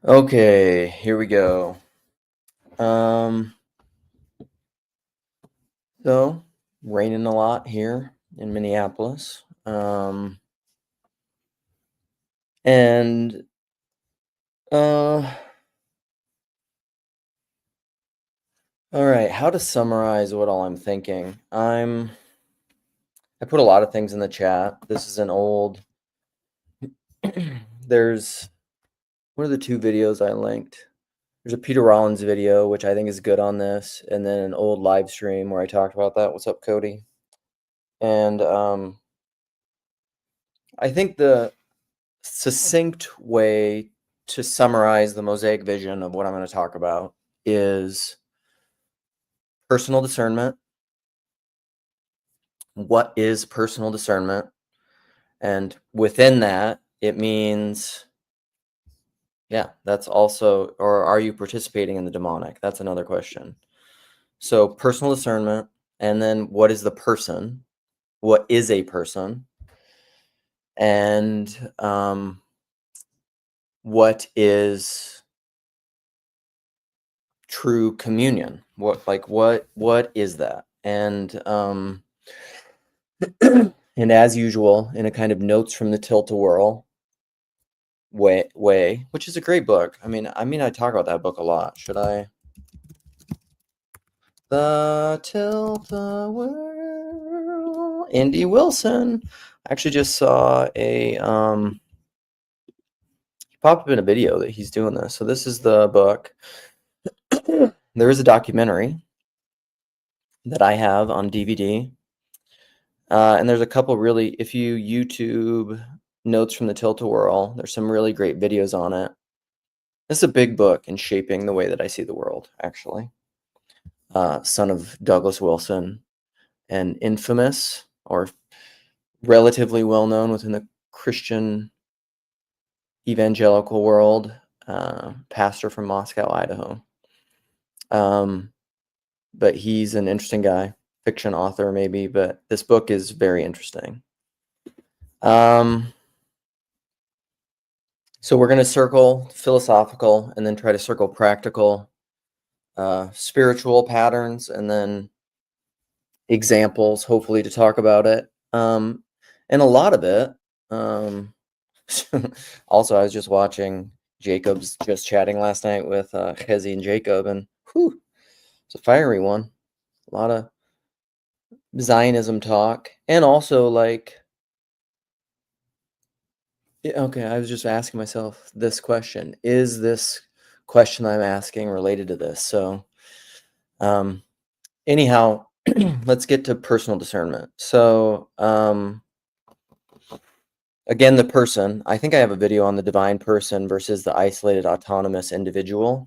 Okay, here we go. Um, so raining a lot here in Minneapolis. And uh all right, how to summarize what all I'm thinking. I put a lot of things in the chat. This is an old there's what are the two videos I linked? There's a Peter Rollins video, which I think is good on this, and then an old live stream where I talked about that. What's up, Cody? And I think the succinct way to summarize the mosaic vision of what I'm going to talk about is personal discernment. What is personal discernment? And within that, it means, that's also, or are you participating in the demonic? That's another question. So, personal discernment, and then what is the person? What is a person? And what is true communion? What is that? And and as usual, in a kind of notes from the tilt-a-whirl way, which is a great book. I mean, I talk about that book a lot. Should I? The Tilt-a-whirl, Andy Wilson. I actually just saw he popped up in a video that he's doing this. So this is the book. There is a documentary that I have on DVD. And there's a couple really, if you YouTube notes from the Tilt-a-whirl, there's some really great videos on it. This is a big book in shaping the way that I see the world, actually. Son of Douglas Wilson, and infamous or relatively well known within the Christian evangelical world, pastor from Moscow, Idaho. But he's an interesting guy, fiction author maybe, but this book is very interesting. So we're going to circle philosophical and then try to circle practical, spiritual patterns, and then examples, hopefully, to talk about it. And a lot of it, also, I was just watching Jacob's just chatting last night with Hezi and Jacob, and it's a fiery one. A lot of Zionism talk, and also okay, I was just asking myself this question. Is this question I'm asking related to this? So, anyhow, let's get to personal discernment. So, again, the person. I think I have a video on the divine person versus the isolated autonomous individual.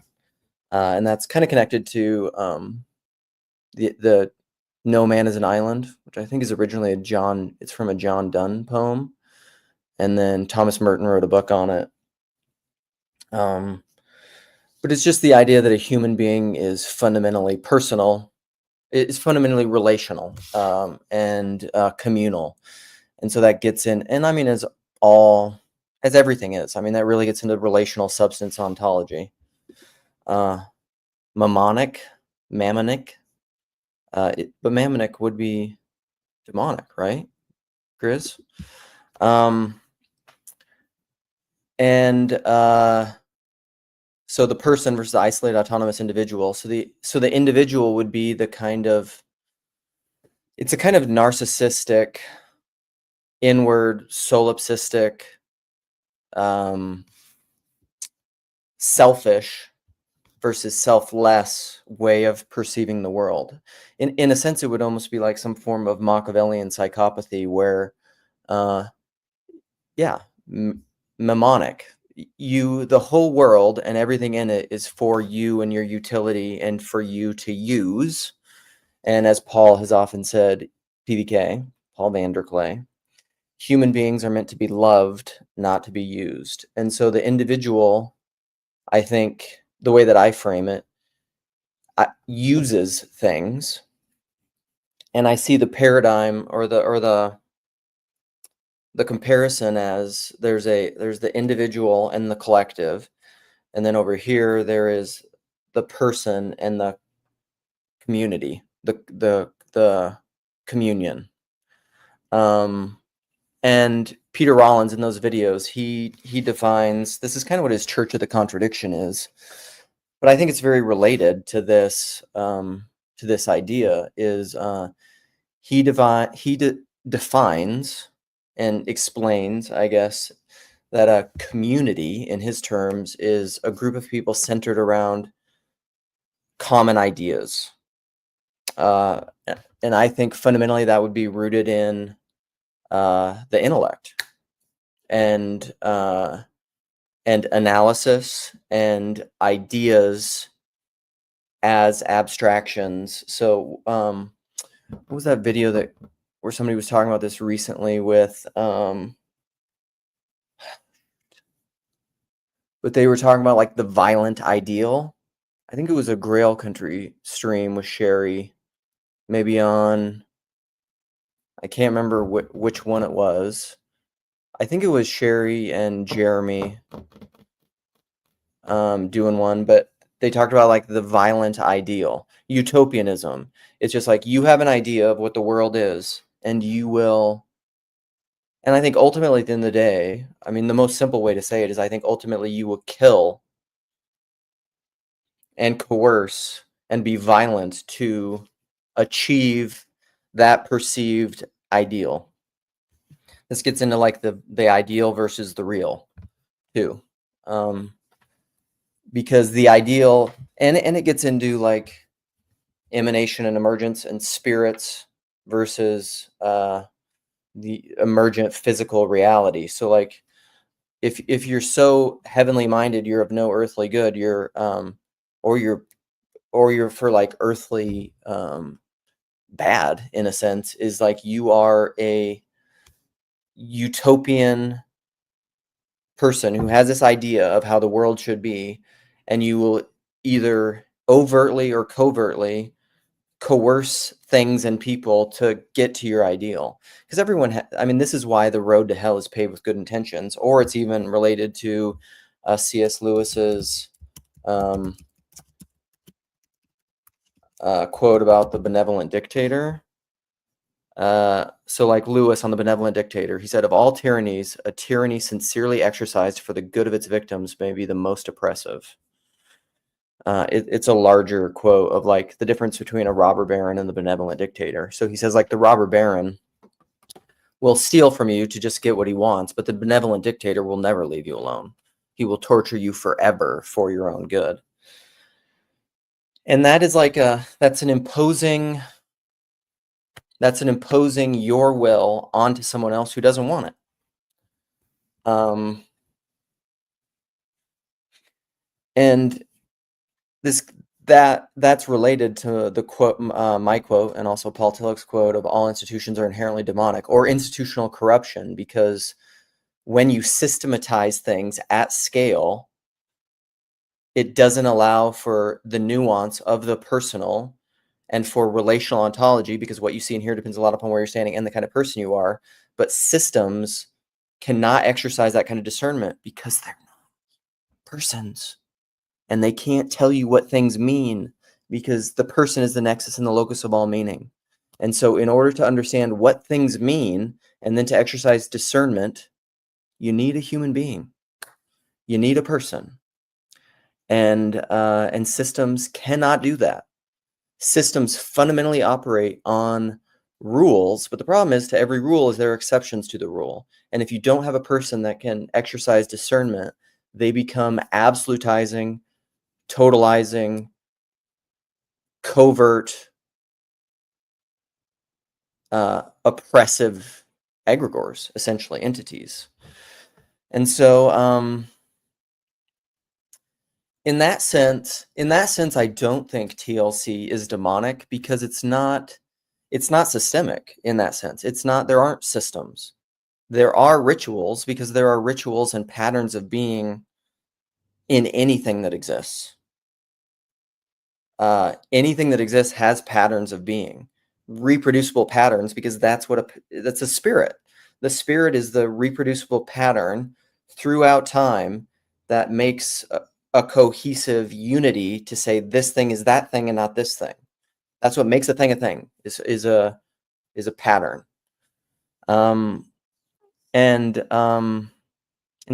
And that's kind of connected to the No Man is an Island, which I think is originally it's from a John Donne poem. And then Thomas Merton wrote a book on it. But it's just the idea that a human being is fundamentally personal, it's fundamentally relational, and communal. And so that gets in, and I mean, as everything is, I mean, that really gets into relational substance ontology. Mammonic, but mammonic would be demonic, right, Grizz? And so the person versus the isolated autonomous individual. So the individual would be it's a kind of narcissistic, inward, solipsistic, selfish versus selfless way of perceiving the world. In a sense, it would almost be like some form of Machiavellian psychopathy where, mnemonic. The whole world and everything in it is for you and your utility and for you to use. And as Paul has often said, PVK, Paul Vanderklay, human beings are meant to be loved, not to be used. And so the individual, I think, the way that I frame it, uses things. And I see the paradigm or the comparison as there's the individual and the collective. And then over here, there is the person and the community, the communion. And Peter Rollins in those videos, he defines, this is kind of what his Church of the Contradiction is, but I think it's very related to this idea. Is he defines and explains, I guess, that a community, in his terms, is a group of people centered around common ideas. And I think fundamentally that would be rooted in the intellect and analysis and ideas as abstractions. So what was that video where somebody was talking about this recently with but they were talking about like the violent ideal. I think it was a Grail Country stream with Sherry, maybe on, I can't remember which one it was. I think it was Sherry and Jeremy doing one, but they talked about like the violent ideal, utopianism. It's just like you have an idea of what the world is, and you will. And I think ultimately, at the end of the day, I mean, the most simple way to say it is I think ultimately you will kill and coerce and be violent to achieve that perceived ideal. This gets into like the ideal versus the real too. Because the ideal, and it gets into like emanation and emergence and spirits versus the emergent physical reality. So like if you're so heavenly minded, you're of no earthly good, you're or you're for like earthly bad, in a sense, is like you are a utopian person who has this idea of how the world should be, and you will either overtly or covertly coerce things and people to get to your ideal. Because everyone, I mean, this is why the road to hell is paved with good intentions, or it's even related to C.S. Lewis's quote about the benevolent dictator. So like Lewis on the benevolent dictator, he said, of all tyrannies, a tyranny sincerely exercised for the good of its victims may be the most oppressive. It's a larger quote of like the difference between a robber baron and the benevolent dictator. So he says like the robber baron will steal from you to just get what he wants, but the benevolent dictator will never leave you alone. He will torture you forever for your own good. And that is like that's an imposing your will onto someone else who doesn't want it. And that's related to the quote, my quote, and also Paul Tillich's quote of all institutions are inherently demonic, or institutional corruption, because when you systematize things at scale, it doesn't allow for the nuance of the personal and for relational ontology, because what you see in here depends a lot upon where you're standing and the kind of person you are. But systems cannot exercise that kind of discernment because they're not persons. And they can't tell you what things mean because the person is the nexus and the locus of all meaning. And so in order to understand what things mean and then to exercise discernment, you need a human being. You need a person. And systems cannot do that. Systems fundamentally operate on rules, but the problem is to every rule is there are exceptions to the rule. And if you don't have a person that can exercise discernment, they become absolutizing, totalizing, covert, oppressive egregores, essentially entities. And so in that sense, I don't think TLC is demonic because it's not systemic in that sense. There aren't systems. There are rituals because there are rituals and patterns of being in anything that exists. Anything that exists has patterns of being, reproducible patterns, because that's a spirit. The spirit is the reproducible pattern throughout time that makes a cohesive unity to say this thing is that thing and not this thing. That's what makes a thing is a pattern. And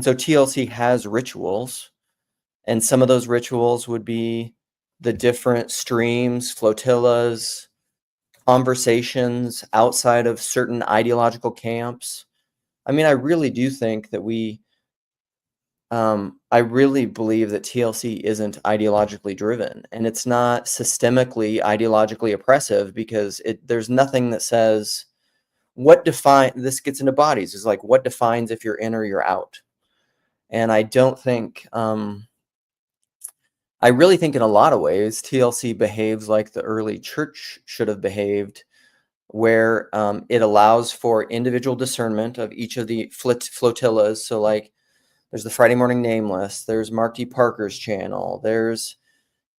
so TLC has rituals, and some of those rituals would be the different streams, flotillas, conversations outside of certain ideological camps. I mean, I really do think that I really believe that TLC isn't ideologically driven, and it's not systemically ideologically oppressive, because there's nothing that says this gets into bodies, is like what defines if you're in or you're out. And I don't think I really think in a lot of ways TLC behaves like the early church should have behaved, where it allows for individual discernment of each of the flotillas. So like there's the Friday Morning Nameless, there's Mark D. Parker's channel, there's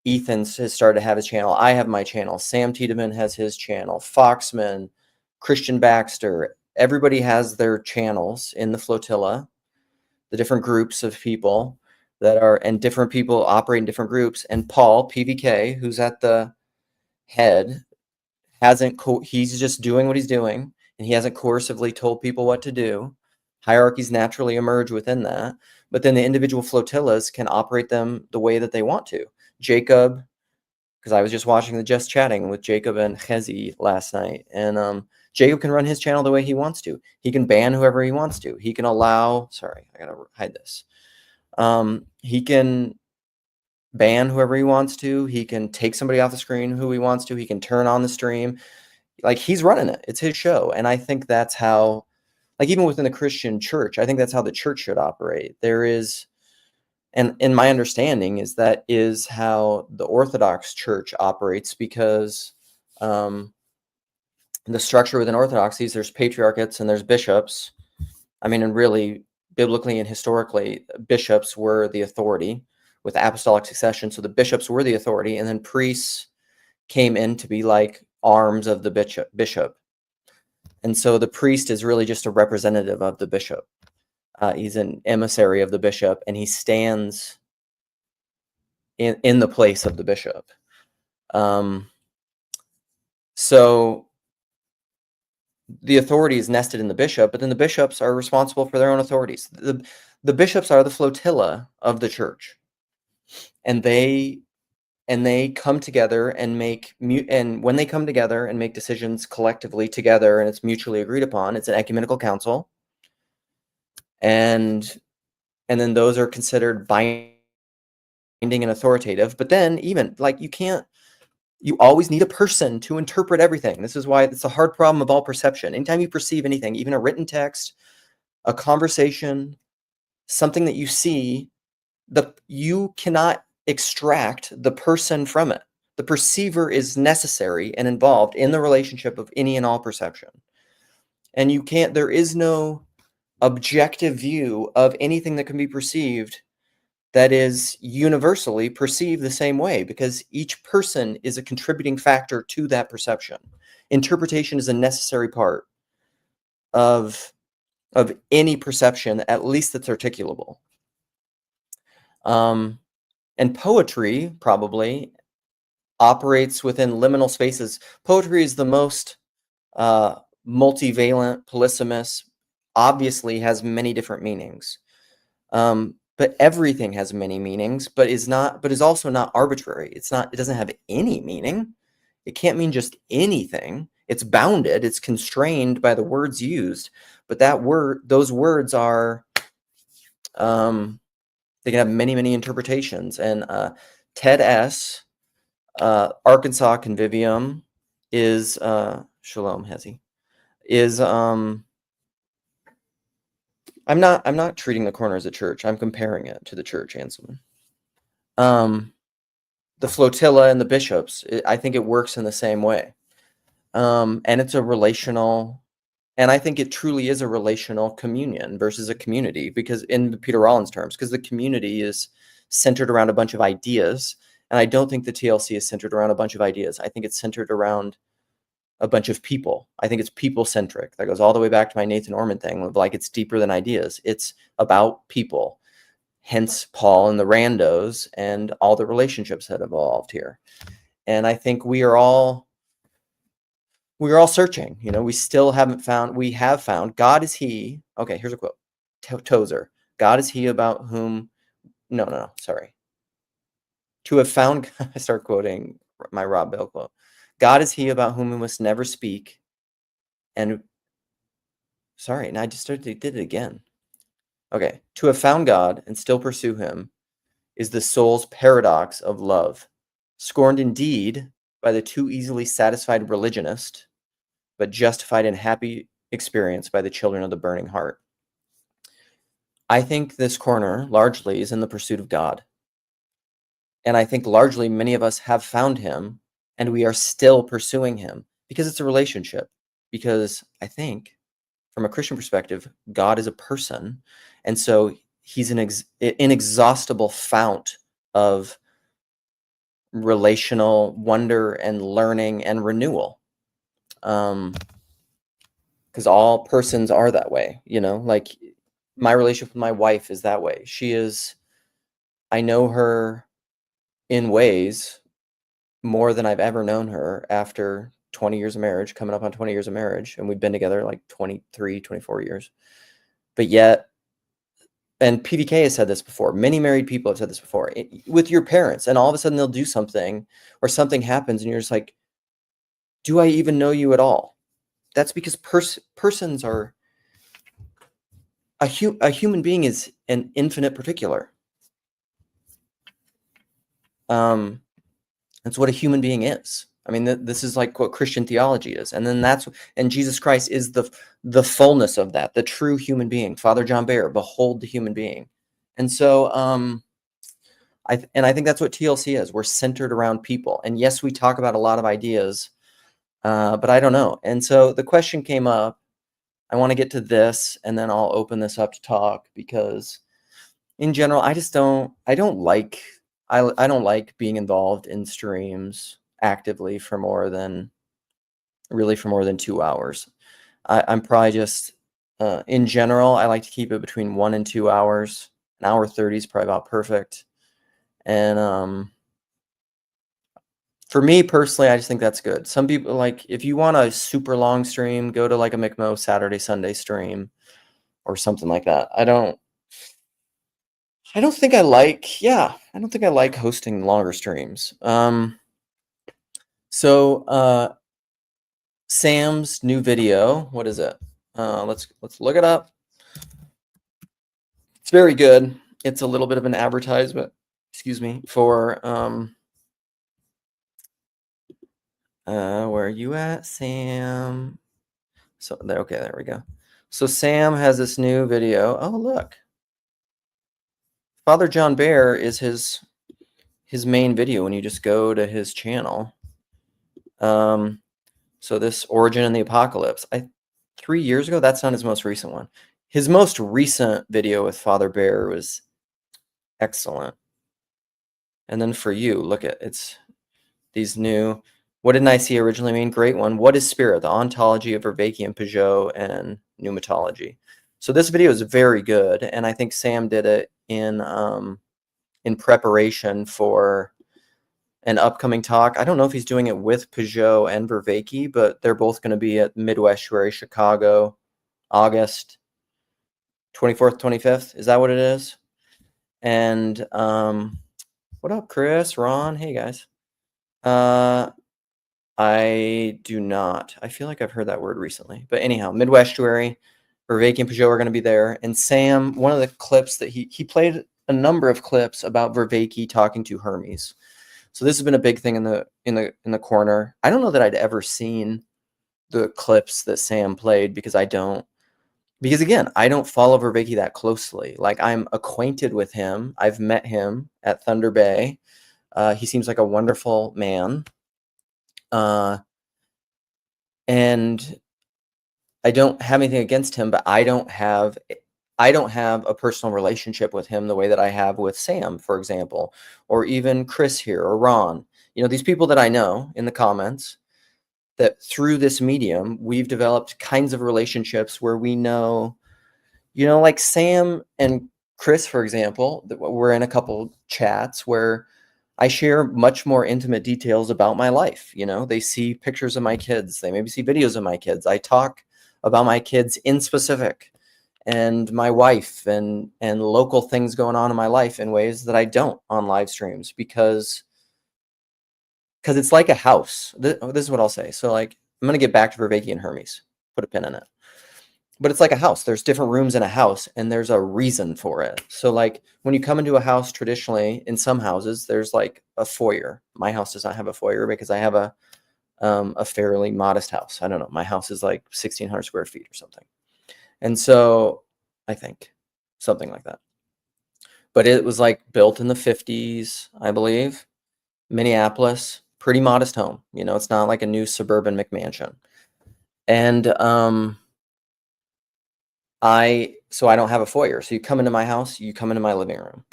Ethan's has started to have his channel, I have my channel, Sam Tiedemann has his channel, Foxman, Christian Baxter, everybody has their channels in the flotilla, the different groups of people and different people operate in different groups. And Paul, PVK, who's at the head, he's just doing what he's doing, and he hasn't coercively told people what to do. Hierarchies naturally emerge within that, but then the individual flotillas can operate them the way that they want to. Jacob, because I was just watching the Just Chatting with Jacob and Chezi last night, and Jacob can run his channel the way he wants to. He can ban whoever he wants to. He can allow, sorry, I gotta hide this. He can ban whoever he wants to. He can take somebody off the screen who he wants to. He can turn on the stream. Like, he's running it. It's his show. And I think that's how, like, even within the Christian church, I think that's how the church should operate. There is, and in my understanding is that is how the Orthodox Church operates, because the structure within Orthodoxies, there's patriarchates and there's bishops. I mean, and really, biblically and historically, bishops were the authority with apostolic succession. So the bishops were the authority, and then priests came in to be like arms of the bishop. And so the priest is really just a representative of the bishop. He's an emissary of the bishop, and he stands in the place of the bishop. So the authority is nested in the bishop, but then the bishops are responsible for their own authorities. The bishops are the flotilla of the church, and they come together and when they come together and make decisions collectively together, and it's mutually agreed upon, it's an ecumenical council, and then those are considered binding and authoritative. But then even like you always need a person to interpret everything. This is why it's a hard problem of all perception. Anytime you perceive anything, even a written text, a conversation, something that you see, you cannot extract the person from it. The perceiver is necessary and involved in the relationship of any and all perception. And there is no objective view of anything that can be perceived that is universally perceived the same way, because each person is a contributing factor to that perception. Interpretation is a necessary part of any perception, at least that's articulable. And poetry probably operates within liminal spaces. Poetry is the most multivalent, polysemous, obviously has many different meanings. But everything has many meanings, but is also not arbitrary. It doesn't have any meaning. It can't mean just anything. It's bounded, it's constrained by the words used. But those words are, they can have many, many interpretations. And Ted S., Arkansas Convivium is, Shalom Hezi, is, I'm not treating the corner as a church. I'm comparing it to the church, Anselm. The flotilla and the bishops, I think it works in the same way. And it's a relational, and I think it truly is a relational communion versus a community, because in Peter Rollins terms, because the community is centered around a bunch of ideas. And I don't think the TLC is centered around a bunch of ideas. I think it's centered around a bunch of people. I think it's people-centric. That goes all the way back to my Nathan Orman thing of like, it's deeper than ideas. It's about people. hence Paul and the randos and all the relationships that evolved here. And I think we are all searching. We have found God is he. Okay, here's a quote. Tozer. God is he about whom sorry. To have found, I start quoting my Rob Bell quote. God is he about whom we must never speak. And sorry, and I did it again. Okay, to have found God and still pursue him is the soul's paradox of love, scorned indeed by the too easily satisfied religionist, but justified in happy experience by the children of the burning heart. I think this corner largely is in the pursuit of God. And I think largely many of us have found him and we are still pursuing him because it's a relationship. Because I think from a Christian perspective, God is a person. And so he's an inexhaustible fount of relational wonder and learning and renewal. Because all persons are that way, like my relationship with my wife is that way. I know her in ways more than I've ever known her after 20 years of marriage, coming up on 20 years of marriage. And we've been together like 23, 24 years. But yet, and PVK has said this before, many married people have said this before, with your parents, and all of a sudden they'll do something or something happens and you're just like, do I even know you at all? That's because persons are, a human being is an infinite particular. That's what a human being is. I mean, this is like what Christian theology is. And then and Jesus Christ is the fullness of that, the true human being. Father John Baer, behold the human being. And so, I think that's what TLC is. We're centered around people. And yes, we talk about a lot of ideas, but I don't know. And so the question came up. I want to get to this, and then I'll open this up to talk, because in general, I don't like being involved in streams actively for more than 2 hours. I'm probably just, in general, I like to keep it between 1 and 2 hours. An hour 30 is probably about perfect. And for me personally, I just think that's good. Some people, like, if you want a super long stream, go to like a McMo Saturday, Sunday stream or something like that. I don't think I like hosting longer streams. So Sam's new video, what is it? Let's look it up. It's very good. It's a little bit of an advertisement, for where are you at, Sam? So okay, there we go. So Sam has this new video. Oh, look. Father John Baer is his main video when you just go to his channel. So this Origin and the Apocalypse, 3 years ago, that's not his most recent one. His most recent video with Father Baer was excellent. And then for you, look at it's these new. What did Nicaea originally mean? Great one. What is spirit? The ontology of Vervaeke and Peugeot and pneumatology. So this video is very good, and I think Sam did it in preparation for an upcoming talk. I don't know if he's doing it with Peugeot and Vervaeke, but they're both going to be at Midwestuary, Chicago, August 24th, 25th. Is that what it is? And what up, Chris, Ron? Hey, guys. I do not. I feel like I've heard that word recently. But anyhow, Midwestuary, Vervaeke and Peugeot are going to be there. And Sam, one of the clips that he played a number of clips about Vervaeke talking to Hermes. So this has been a big thing in the corner. I don't know that I'd ever seen the clips that Sam played because again, I don't follow Vervaeke that closely. Like, I'm acquainted with him. I've met him at Thunder Bay. He seems like a wonderful man. And I don't have anything against him, but I don't have a personal relationship with him the way that I have with Sam, for example, or even Chris here or Ron. These people that I know in the comments, that through this medium, we've developed kinds of relationships where we know, like Sam and Chris, for example, we're in a couple chats where I share much more intimate details about my life. You know, they see pictures of my kids, they maybe see videos of my kids. I talk about my kids in specific and my wife and local things going on in my life in ways that I don't on live streams because it's like a house. This is what I'll say. So like I'm going to get back to Vervaeke and Hermes. Put a pin in it. But it's like a house. There's different rooms in a house and there's a reason for it. So like when you come into a house traditionally, in some houses, there's like a foyer. My house does not have a foyer because I have a fairly modest house. I don't know. My house is like 1,600 square feet or something. And so I think something like that. But it was like built in the 50s, I believe. Minneapolis, pretty modest home. You know, it's not like a new suburban McMansion. And I don't have a foyer. So you come into my house, you come into my living room.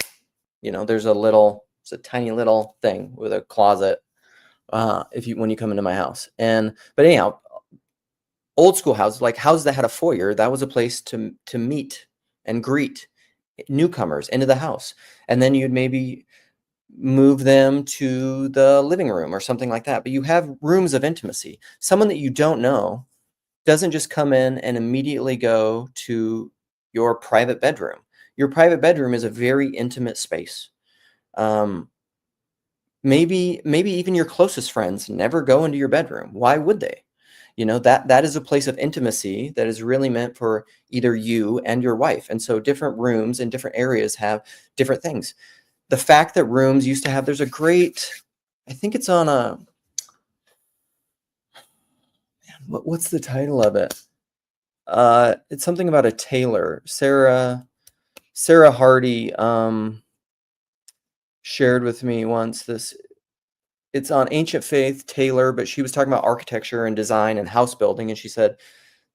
You know, it's a tiny little thing with a closet when you come into my house. But anyhow, old school houses, like houses that had a foyer, that was a place to meet and greet newcomers into the house. And then you'd maybe move them to the living room or something like that. But you have rooms of intimacy. Someone that you don't know doesn't just come in and immediately go to your private bedroom. Your private bedroom is a very intimate space. Maybe even your closest friends never go into your bedroom. Why would they? You know, that is a place of intimacy that is really meant for either you and your wife. And so different rooms in different areas have different things. The fact that rooms used to have, there's a great, I think it's on a, what's the title of it? It's something about a tailor. Sarah Hardy shared with me once this. It's on Ancient Faith Taylor, but she was talking about architecture and design and house building, and she said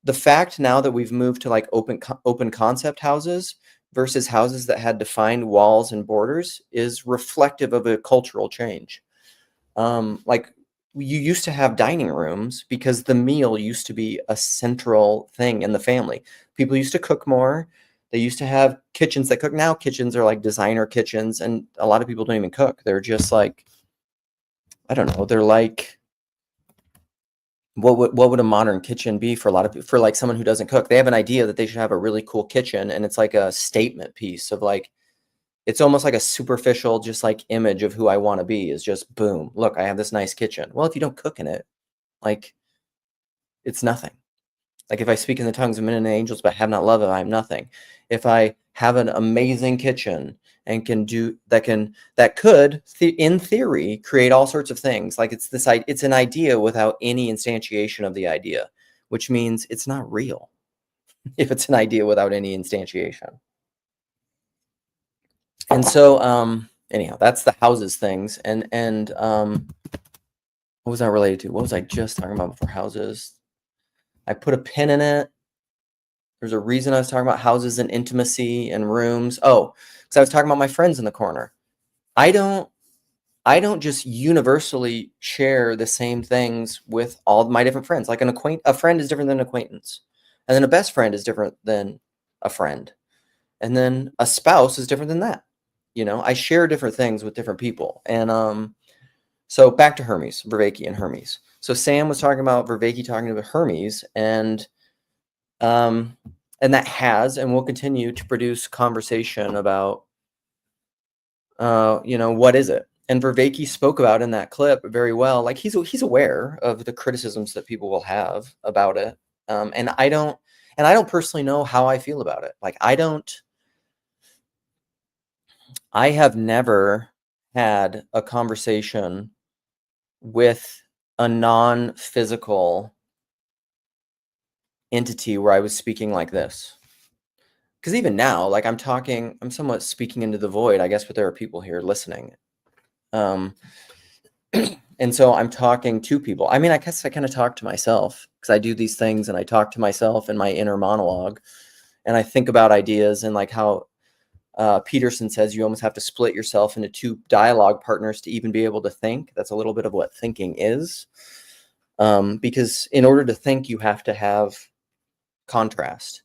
the fact now that we've moved to like open concept houses versus houses that had defined walls and borders is reflective of a cultural change. Like you used to have dining rooms because the meal used to be a central thing in the family. People used to cook more. They used to have kitchens that cook. Now kitchens are like designer kitchens, and a lot of people don't even cook. They're just like, I don't know. They're like, what would a modern kitchen be for a lot of people? For like someone who doesn't cook, they have an idea that they should have a really cool kitchen, and it's like a statement piece of like, it's almost like a superficial, just like image of who I want to be is just boom. Look, I have this nice kitchen. Well, if you don't cook in it, like it's nothing. Like if I speak in the tongues of men and angels, but have not love, I am nothing. If I have an amazing kitchen and that could, in theory, create all sorts of things. Like it's an idea without any instantiation of the idea, which means it's not real if it's an idea without any instantiation. And so, anyhow, that's the houses things. And what was that related to? What was I just talking about before houses? I put a pin in it. There's a reason I was talking about houses and intimacy and rooms. Oh, because I was talking about my friends in the corner. I don't just universally share the same things with all my different friends. Like a friend is different than an acquaintance. And then a best friend is different than a friend. And then a spouse is different than that. You know, I share different things with different people. And so back to Hermes, Vervaeke and Hermes. So Sam was talking about Vervaeke talking about Hermes, and that has and will continue to produce conversation about, you know, what is it? And Vervaeke spoke about in that clip very well. Like he's aware of the criticisms that people will have about it, and I don't personally know how I feel about it. Like I have never had a conversation with a non-physical entity where I was speaking like this. Because even now, like I'm somewhat speaking into the void, I guess, but there are people here listening. And so I'm talking to people. I mean, I guess I kind of talk to myself because I do these things and I talk to myself in my inner monologue and I think about ideas and like how Peterson says you almost have to split yourself into two dialogue partners to even be able to think. That's a little bit of what thinking is. Because in order to think, you have to have contrast,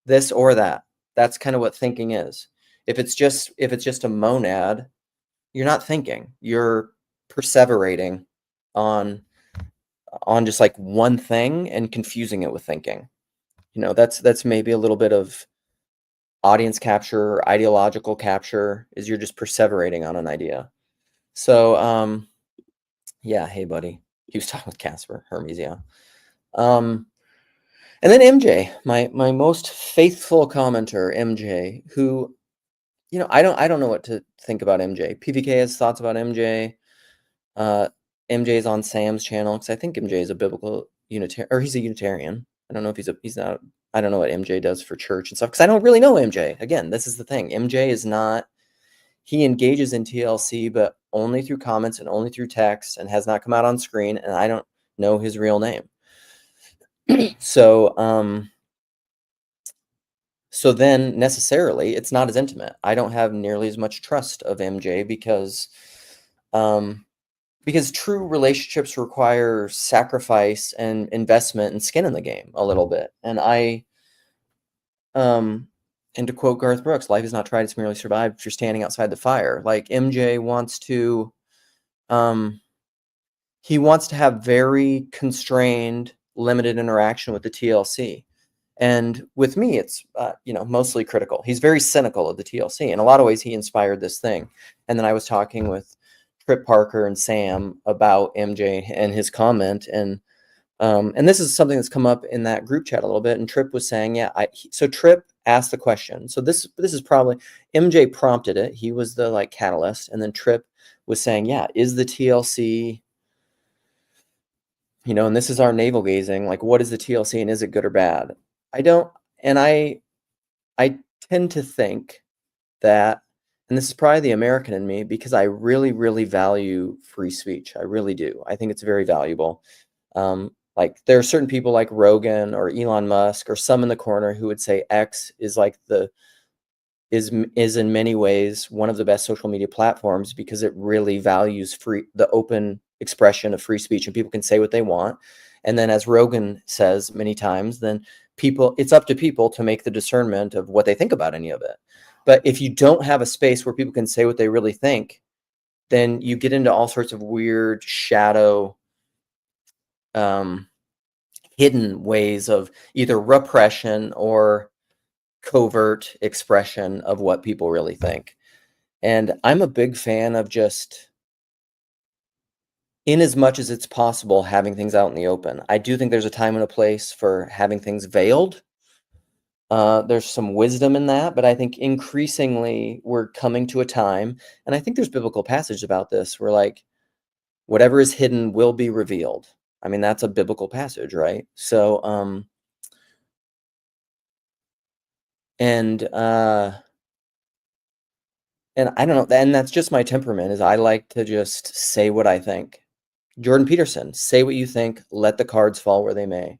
this or that. That's kind of what thinking is. If it's just a monad, you're not thinking. You're perseverating on just like one thing and confusing it with thinking. That's maybe a little bit of audience capture, ideological capture, is you're just perseverating on an idea. So yeah, hey buddy. He was talking with Casper, Hermes, yeah. And then MJ, my most faithful commenter, MJ, who, I don't know what to think about MJ. PVK has thoughts about MJ. MJ is on Sam's channel because I think MJ is a biblical Unitarian, or he's a Unitarian. I don't know if he's not. I don't know what MJ does for church and stuff because I don't really know MJ. Again, this is the thing. MJ is not. He engages in TLC, but only through comments and only through text, and has not come out on screen. And I don't know his real name. So then necessarily it's not as intimate. I don't have nearly as much trust of MJ because true relationships require sacrifice and investment and skin in the game a little bit. And and to quote Garth Brooks, life is not tried, it's merely survived if you're standing outside the fire. Like MJ wants to, he wants to have very constrained, limited interaction with the TLC. And with me, it's, mostly critical. He's very cynical of the TLC. In a lot of ways, he inspired this thing. And then I was talking with Trip Parker and Sam about MJ and his comment. And this is something that's come up in that group chat a little bit. And Trip was saying, so Trip asked the question. So this is probably, MJ prompted it. He was the catalyst. And then Trip was saying, is the TLC, and this is our navel gazing, what is the TLC and is it good or bad? I tend to think that, and this is probably the American in me, because I really, really value free speech. I really do. I think it's very valuable. There are certain people like Rogan or Elon Musk or some in the corner who would say X is is in many ways one of the best social media platforms because it really values the open expression of free speech, and people can say what they want. And then, as Rogan says many times, then it's up to people to make the discernment of what they think about any of it. But if you don't have a space where people can say what they really think, then you get into all sorts of weird shadow, hidden ways of either repression or covert expression of what people really think. And I'm a big fan of just, in as much as it's possible, having things out in the open. I do think there's a time and a place for having things veiled. There's some wisdom in that, but I think increasingly we're coming to a time, and I think there's biblical passage about this, where whatever is hidden will be revealed. I mean, that's a biblical passage, right? So, and I don't know, and that's just my temperament, is I like to just say what I think. Jordan Peterson, say what you think, let the cards fall where they may.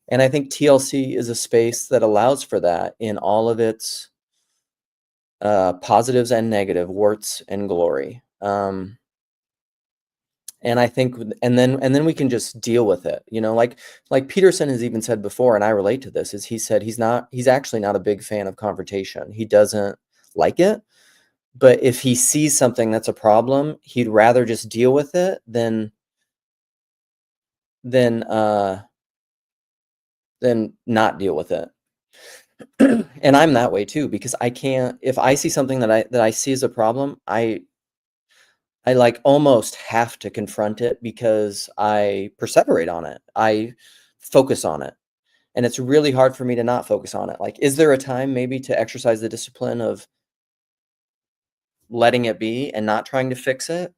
And I think TLC is a space that allows for that in all of its positives and negative, warts and glory. And I think, and then we can just deal with it. Like Peterson has even said before, and I relate to this, is he said he's actually not a big fan of confrontation. He doesn't like it. But if he sees something that's a problem, he'd rather just deal with it than not deal with it. And I'm that way too, because I can't, if I see something that I see as a problem, I almost have to confront it because I perseverate on it. I focus on it. And it's really hard for me to not focus on it. Is there a time maybe to exercise the discipline of letting it be and not trying to fix it?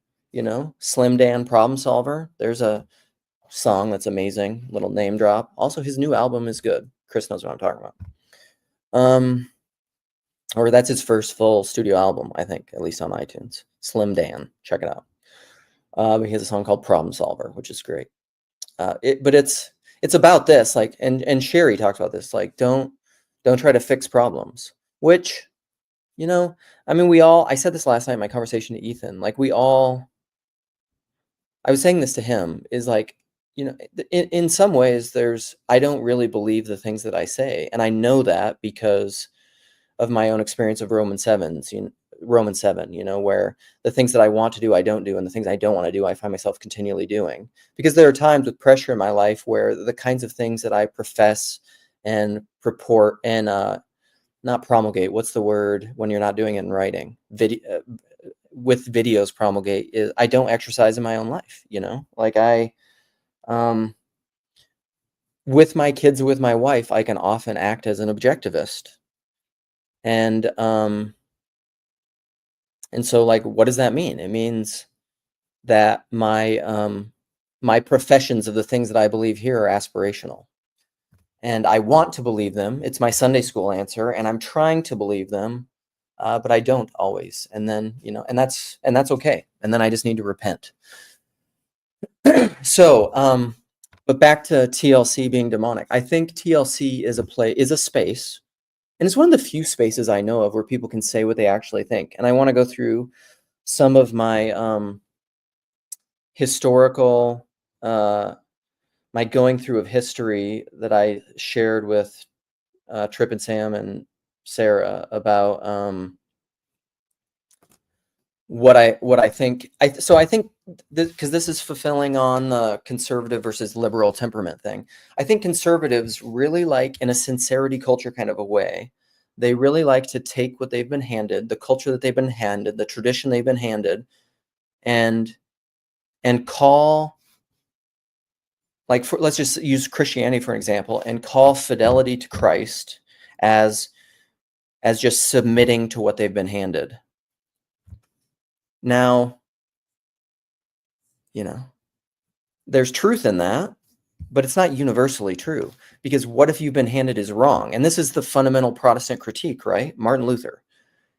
Slim Dan, problem solver. There's a song that's amazing, little name drop. Also, his new album is good. Chris knows what I'm talking about. Or that's his first full studio album, I think, at least on iTunes. Slim Dan, check it out. He has a song called Problem Solver, which is great. But it's about this, and Sherry talks about this, don't try to fix problems, which, I mean, I said this last night in my conversation to Ethan, I was saying this to him, is in some ways I don't really believe the things that I say. And I know that because of my own experience of Romans 7, where the things that I want to do, I don't do, and the things I don't want to do, I find myself continually doing. Because there are times with pressure in my life where the kinds of things that I profess and purport and not promulgate, what's the word when you're not doing it in writing? With videos promulgate is I don't exercise in my own life, like with my kids, with my wife, I can often act as an objectivist. And so, like, what does that mean? It means that my professions of the things that I believe here are aspirational. And I want to believe them. It's my Sunday school answer, and I'm trying to believe them, but I don't always. And then, and that's okay. And then I just need to repent. So, but back to TLC being demonic. I think TLC is a space, and it's one of the few spaces I know of where people can say what they actually think. And I want to go through some of my historical, my going through of history that I shared with Trip and Sam and Sarah about what I think. I think because this is fulfilling on the conservative versus liberal temperament thing. I think conservatives really like, in a sincerity culture kind of a way, they really like to take what they've been handed, the culture that they've been handed, the tradition they've been handed, and call, like, let's just use Christianity for an example, and call fidelity to Christ as just submitting to what they've been handed. Now, there's truth in that, but it's not universally true, because what if you've been handed is wrong? And this is the fundamental Protestant critique, right? Martin Luther,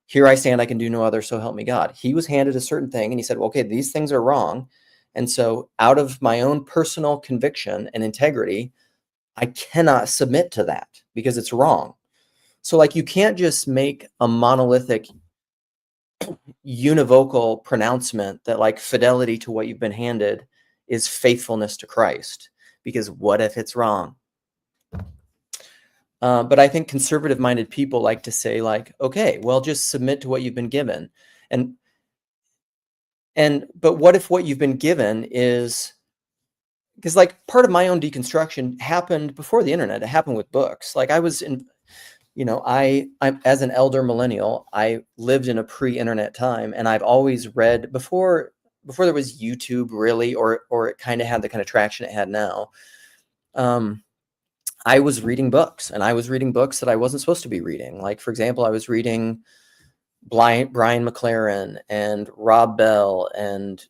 here I stand, I can do no other, so help me God. He was handed a certain thing, and he said, well, okay, these things are wrong. And so out of my own personal conviction and integrity, I cannot submit to that because it's wrong. So, like, you can't just make a monolithic univocal pronouncement that, like, fidelity to what you've been handed is faithfulness to Christ, because what if it's wrong? But I think conservative-minded people like to say, like, okay, well, just submit to what you've been given. But what if what you've been given is, because, like, part of my own deconstruction happened before the internet. It happened with books. Like, I was in, I'm as an elder millennial, I lived in a pre-internet time, and I've always read before there was YouTube, really, or it kind of had the kind of traction it had now. I was reading books, and I was reading books that I wasn't supposed to be reading. Like, for example, I was reading Brian McLaren and Rob Bell and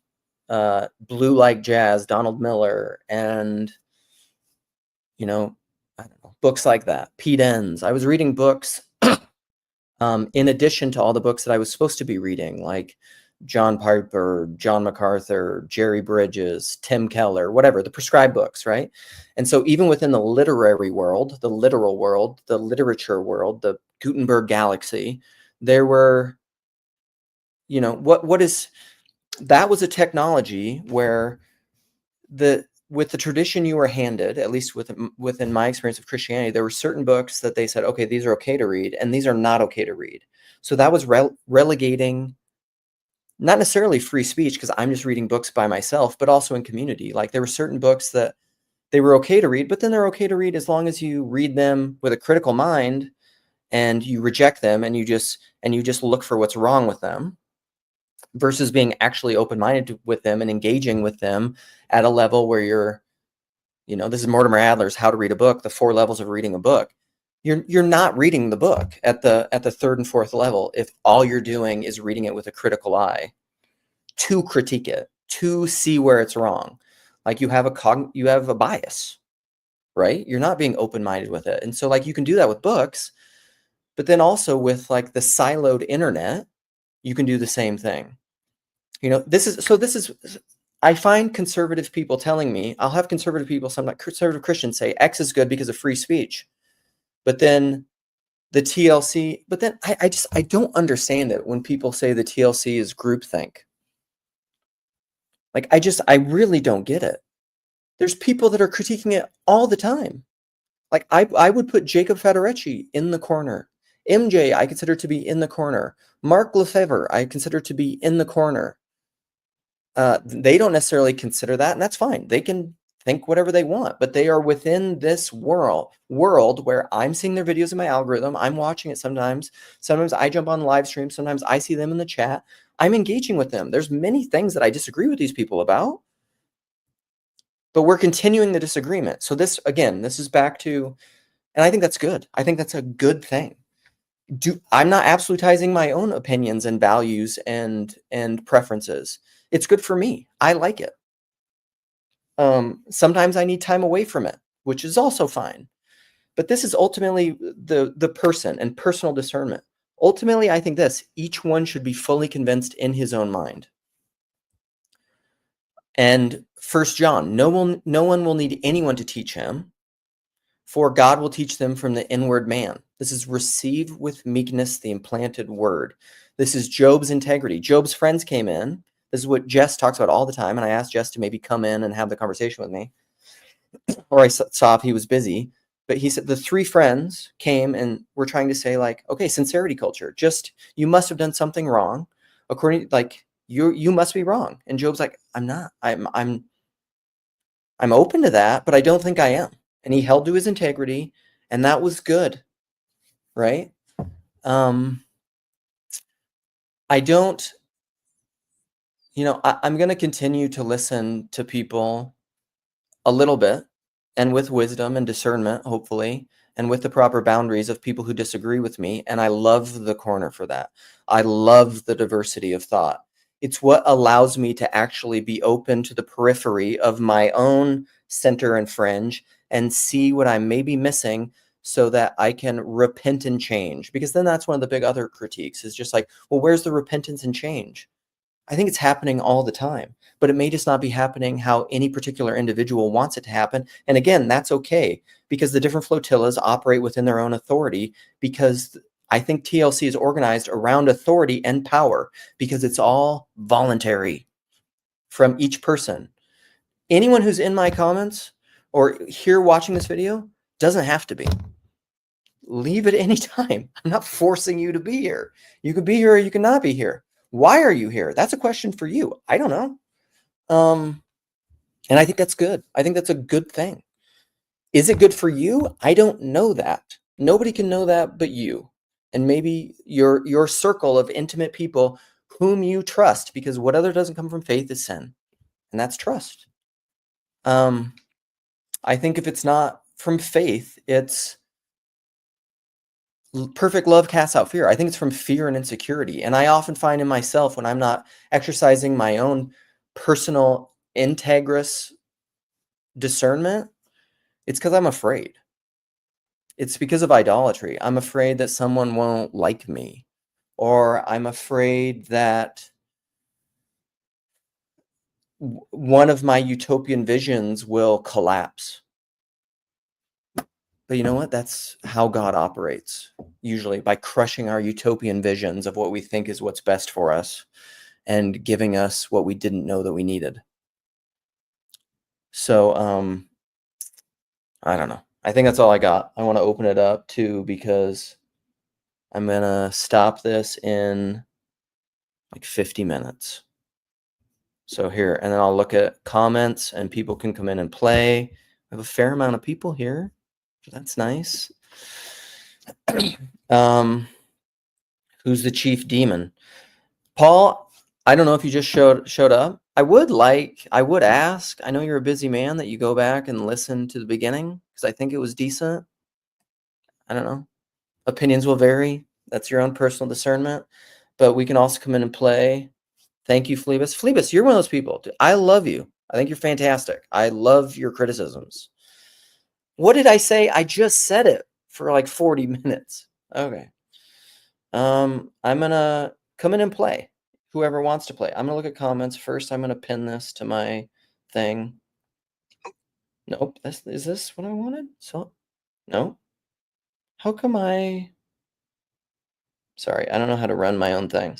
Blue Like Jazz, Donald Miller, and I don't know, books like that. Pete Enns. I was reading books in addition to all the books that I was supposed to be reading, like John Piper, John MacArthur, Jerry Bridges, Tim Keller, whatever, the prescribed books, right? And so even within the literary world, the literal world, the literature world, the Gutenberg galaxy, there were, that was a technology where with the tradition you were handed, at least within my experience of Christianity, there were certain books that they said, okay, these are okay to read, and these are not okay to read. So that was relegating, not necessarily free speech, because I'm just reading books by myself, but also in community. Like, there were certain books that they were okay to read, but then they're okay to read as long as you read them with a critical mind, and you reject them, and you just look for what's wrong with them, versus being actually open-minded with them and engaging with them at a level where you're, this is Mortimer Adler's How to Read a Book, the 4 levels of reading a book. You're not reading the book at the 3rd and 4th level if all you're doing is reading it with a critical eye to critique it, to see where it's wrong. Like, you have a bias, right? You're not being open-minded with it. And so, like, you can do that with books, but then also with, like, the siloed internet, you can do the same thing. This is I find conservative people telling me, I'll have conservative people, some conservative Christians, say X is good because of free speech. But then the TLC, but then I don't understand it when people say the TLC is groupthink. Like, I really don't get it. There's people that are critiquing it all the time. Like, I would put Jacob Federecci in the corner MJ, I consider to be in the corner. Mark Lefebvre, I consider to be in the corner. They don't necessarily consider that, and that's fine. They can think whatever they want, but they are within this world where I'm seeing their videos in my algorithm. I'm watching it sometimes. Sometimes I jump on live stream. Sometimes I see them in the chat. I'm engaging with them. There's many things that I disagree with these people about, but we're continuing the disagreement. So this, again, this is back to, and I think that's good. I think that's a good thing. I'm not absolutizing my own opinions and values and preferences. It's good for me. I like it. Sometimes I need time away from it, which is also fine. But this is ultimately the person and personal discernment. Ultimately, I think each one should be fully convinced in his own mind. And 1 John, no one will need anyone to teach him, for God will teach them from the inward man. This is receive with meekness the implanted word. This is Job's integrity. Job's friends came in. This is what Jess talks about all the time. And I asked Jess to maybe come in and have the conversation with me. Or I saw if he was busy. But he said the three friends came and were trying to say, like, okay, sincerity culture. Just, you must have done something wrong. According, like, you must be wrong. And Job's like, I'm not. I'm open to that, but I don't think I am. And he held to his integrity, and that was good, right? I don't, I'm going to continue to listen to people a little bit, and with wisdom and discernment, hopefully, and with the proper boundaries of people who disagree with me. And I love the corner for that. I love the diversity of thought. It's what allows me to actually be open to the periphery of my own center and fringe and see what I may be missing so that I can repent and change. Because then that's one of the big other critiques is just like, well, where's the repentance and change? I think it's happening all the time, but it may just not be happening how any particular individual wants it to happen. And again, that's okay because the different flotillas operate within their own authority, because I think TLC is organized around authority and power because it's all voluntary from each person. Anyone who's in my comments or here watching this video doesn't have to be. Leave at any time. I'm not forcing you to be here. You could be here or you cannot be here. Why are you here? That's a question for you. I don't know. And I think that's good. I think that's a good thing. Is it good for you? I don't know that. Nobody can know that but you. And maybe your circle of intimate people whom you trust, because what other doesn't come from faith is sin. And that's trust. I think if it's not from faith, it's perfect love casts out fear. I think it's from fear and insecurity. And I often find in myself when I'm not exercising my own personal integrous discernment, it's because I'm afraid. It's because of idolatry. I'm afraid that someone won't like me, or I'm afraid that one of my utopian visions will collapse. But you know what? That's how God operates, usually by crushing our utopian visions of what we think is what's best for us and giving us what we didn't know that we needed. So, I don't know. I think that's all I got. I want to open it up too because I'm going to stop this in like 50 minutes. So here, and then I'll look at comments and people can come in and play. I have a fair amount of people here. So that's nice. Who's the chief demon? Paul, I don't know if you just showed up. I would ask, I know you're a busy man, that you go back and listen to the beginning because I think it was decent. I don't know. Opinions will vary. That's your own personal discernment. But we can also come in and play. Thank you, Phlebas. Phlebas, you're one of those people. I love you. I think you're fantastic. I love your criticisms. What did I say? I just said it for like 40 minutes. Okay. I'm going to come in and play. Whoever wants to play. I'm going to look at comments. First, I'm going to pin this to my thing. Nope. Is this what I wanted? So, no. How come Sorry, I don't know how to run my own thing.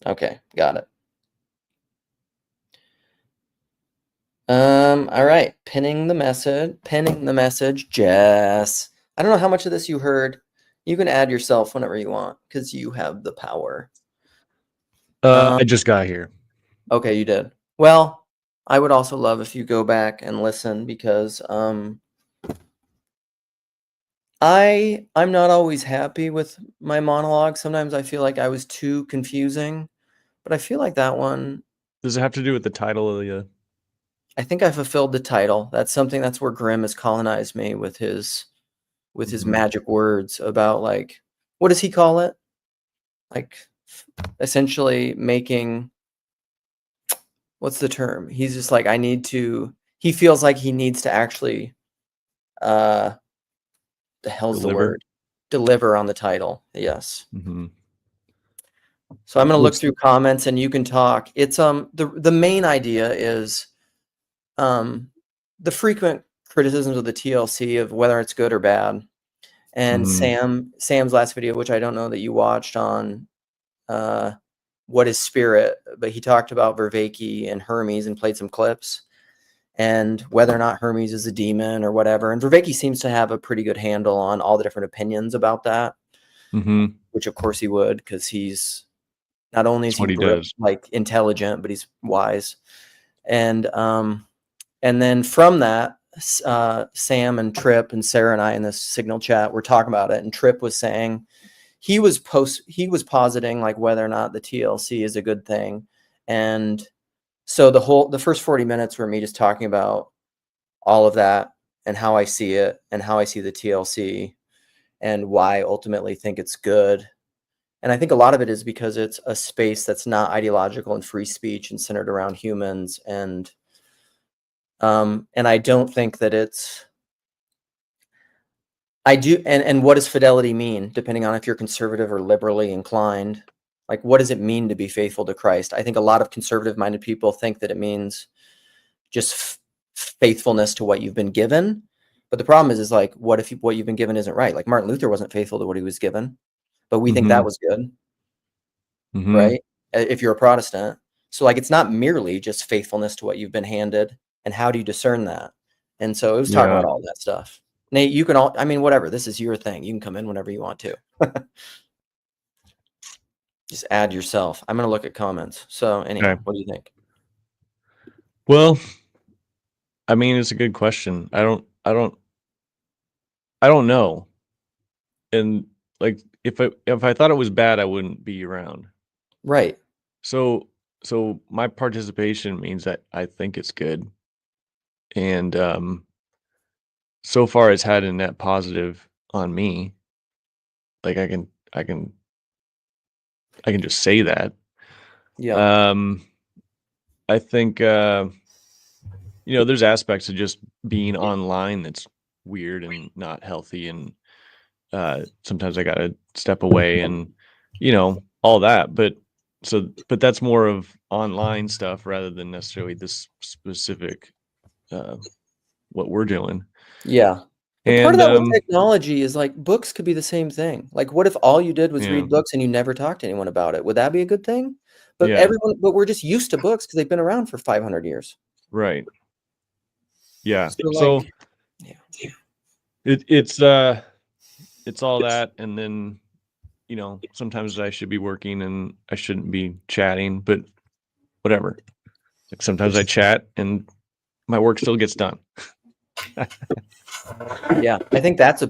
Okay, got it. All right. Pinning the message, Jess. I don't know how much of this you heard. You can add yourself whenever you want because you have the power. I just got here. Okay, you did. Well, I would also love if you go back and listen because I'm not always happy with my monologue. Sometimes I feel like I was too confusing, but I feel like that one, Does it have to do with the title of the? I think I fulfilled the title. That's where Grimm has colonized me with his magic words about, like, what does he call it? Like, essentially making, what's the term? He's just like, he feels like he needs to actually, the hell's the Deliver? word? Deliver on the title. Yes. Mm-hmm. So I'm going to look through comments and you can talk. It's the main idea is the frequent criticisms of the TLC of whether it's good or bad. And Sam's last video, which I don't know that you watched, on what is spirit, but he talked about Vervaeke and Hermes and played some clips and whether or not Hermes is a demon or whatever. And Vervaeke seems to have a pretty good handle on all the different opinions about that, which of course he would, because he's not only is he like intelligent, but he's wise. And then from that, Sam and Tripp and Sarah and I in this Signal chat were talking about it, and Tripp was saying he was positing like whether or not the TLC is a good thing. And so the first 40 minutes were me just talking about all of that and how I see it and how I see the TLC and why I ultimately think it's good. And I think a lot of it is because it's a space that's not ideological and free speech and centered around humans. And I don't think that it's, I do. And what does fidelity mean, depending on if you're conservative or liberally inclined? Like, what does it mean to be faithful to Christ? I think a lot of conservative minded people think that it means just faithfulness to what you've been given. But the problem is like, what if what you've been given isn't right? Like Martin Luther wasn't faithful to what he was given, but we think that was good, right? If you're a Protestant. So like, it's not merely just faithfulness to what you've been handed, and how do you discern that? And so it was talking about all that stuff. Nate, you can I mean, whatever, this is your thing. You can come in whenever you want to. Just add yourself. I'm going to look at comments. So anyway, what do you think? Well, I mean, it's a good question. I don't know. And like, if I thought it was bad, I wouldn't be around. Right. So my participation means that I think it's good. And so far it's had a net positive on me. Like I can just say that. Yeah. I think there's aspects of just being online that's weird and not healthy, and sometimes I gotta step away and all that. But that's more of online stuff rather than necessarily this specific what we're doing. Yeah. But part of that with technology is like books could be the same thing. Like, what if all you did was read books and you never talked to anyone about it? Would that be a good thing? But but we're just used to books because they've been around for 500 years. Right. Yeah. So like, it's all that, and then sometimes I should be working and I shouldn't be chatting, but whatever. Like sometimes I chat and my work still gets done. Yeah, I think that's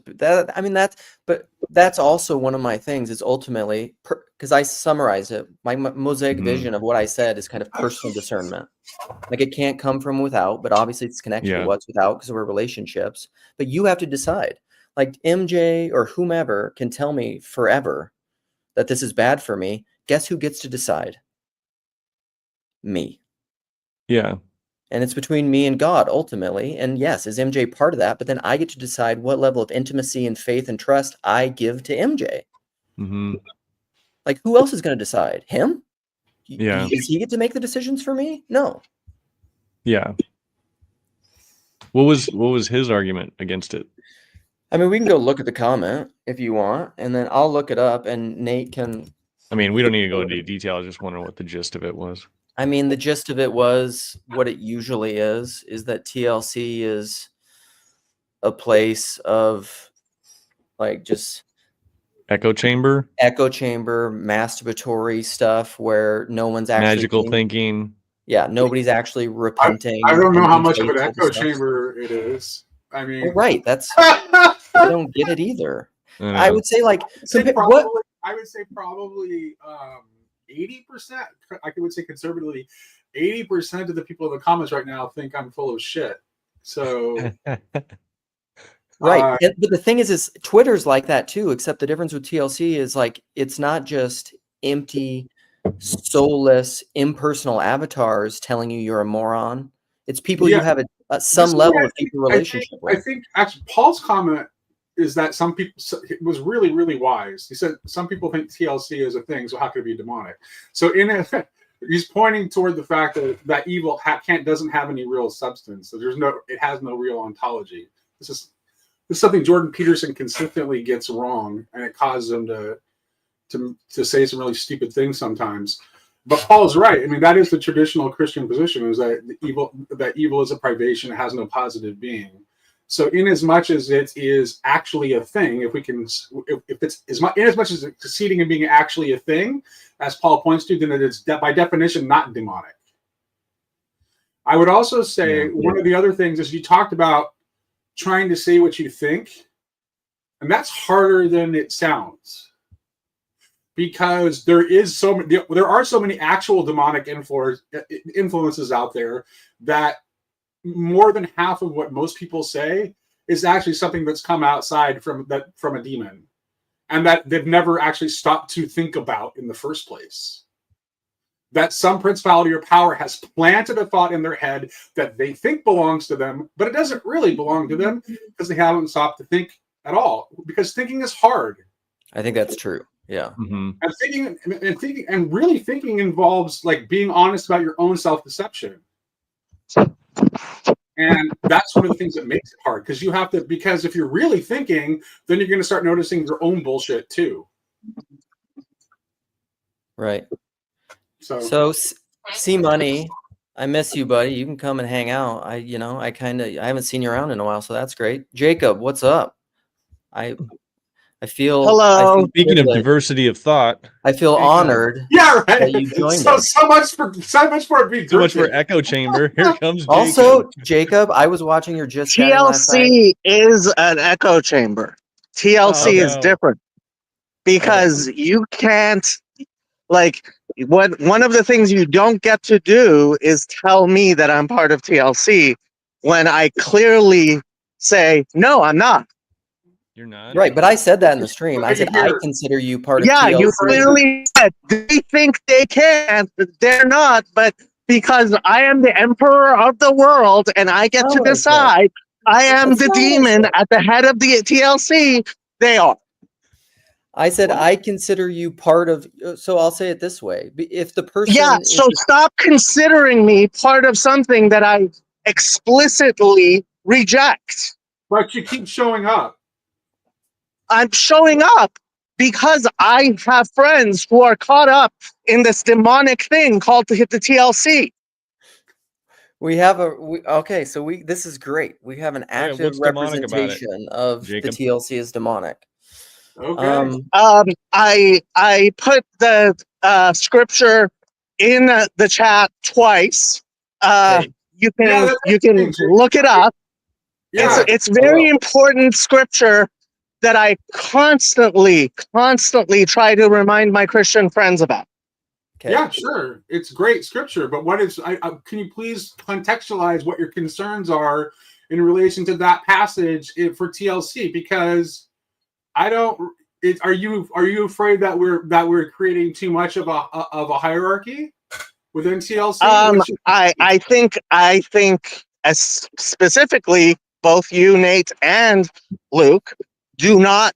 also one of my things is ultimately, because I summarize it, my mosaic vision of what I said is kind of personal discernment. Like, it can't come from without, but obviously it's connected to what's without because we're relationships. But you have to decide. Like, MJ or whomever can tell me forever that this is bad for me. Guess who gets to decide? Me. Yeah. And it's between me and God ultimately. And yes, is MJ part of that? But then I get to decide what level of intimacy and faith and trust I give to MJ. Like, who else is going to decide? Him? Yeah. Does he get to make the decisions for me? No. Yeah. What was his argument against it? I mean, we can go look at the comment if you want, and then I'll look it up and Nate can. I mean, we don't need to go into detail. I was just wondering what the gist of it was. I mean, the gist of it was what it usually is that TLC is a place of like just Echo chamber, echo chamber, masturbatory stuff where no one's actually magical being, thinking. yeah, nobody's actually I repenting don't know and how being much of an faithful to echo stuff. chamber it is. I Well, mean, right. That's, I don't get it either. I I know. would say like, probably, what? I would say probably 80%. I would say conservatively, 80% of the people in the comments right now think I'm full of shit. So Right. But the thing is Twitter's like that too, except the difference with TLC is like, it's not just empty, soulless, impersonal avatars telling you you're a moron. It's people you have some level of deeper relationship with. I think actually Paul's comment is that some people, it was really, really wise. He said some people think TLC is a thing, so how could it be demonic? So in it, he's pointing toward the fact that evil doesn't have any real substance. So it has no real ontology. This is something Jordan Peterson consistently gets wrong, and it causes him to say some really stupid things sometimes. But Paul's right. I mean, that is the traditional Christian position: is that evil is a privation, it has no positive being. So, in as much as it is actually a thing, if it's in as much as it's succeeding in being actually a thing, as Paul points to, then it is by definition not demonic. I would also say one of the other things is you talked about trying to say what you think, and that's harder than it sounds, because there are so many actual demonic influences out there that more than half of what most people say is actually something that's come outside from a demon, and that they've never actually stopped to think about in the first place. That some principality or power has planted a thought in their head that they think belongs to them, but it doesn't really belong to them because they haven't stopped to think at all. Because thinking is hard. I think that's true. Yeah. Mm-hmm. And really thinking involves like being honest about your own self-deception. And that's one of the things that makes it hard, because if you're really thinking, then you're going to start noticing your own bullshit too. Right. So C Money, I miss you, buddy. You can come and hang out. I haven't seen you around in a while, so that's great. Jacob, what's up? I feel hello. Speaking of diversity of thought, I feel honored. Yeah, right. That you joined us. So much for it being so much for echo chamber. Here comes Jacob. Also, Jacob, I was watching your Just Chatting last night. TLC is an echo chamber. TLC is different because you can't, like, one of the things you don't get to do is tell me that I'm part of TLC when I clearly say, no, I'm not. You're not? Right, but I said that in the stream. I said, I consider you part of TLC. Yeah, you clearly said they think they can, they're not, but because I am the emperor of the world and I get to decide, I am the demon at the head of the TLC, they are. I said, I consider you part of, so I'll say it this way. If the person... Yeah, so stop considering me part of something that I explicitly reject. But you keep showing up. I'm showing up because I have friends who are caught up in this demonic thing called the TLC. We have this is great. We have an active representation of the TLC as demonic. Okay. I put the scripture in the chat twice. You can look it up. Yeah. It's very important scripture that I constantly try to remind my Christian friends about. Okay. Yeah, sure. It's great scripture, but can you please contextualize what your concerns are in relation to that passage for TLC? Because are you afraid that we're creating too much of a hierarchy within TLC? I think as specifically both you, Nate, and Luke do not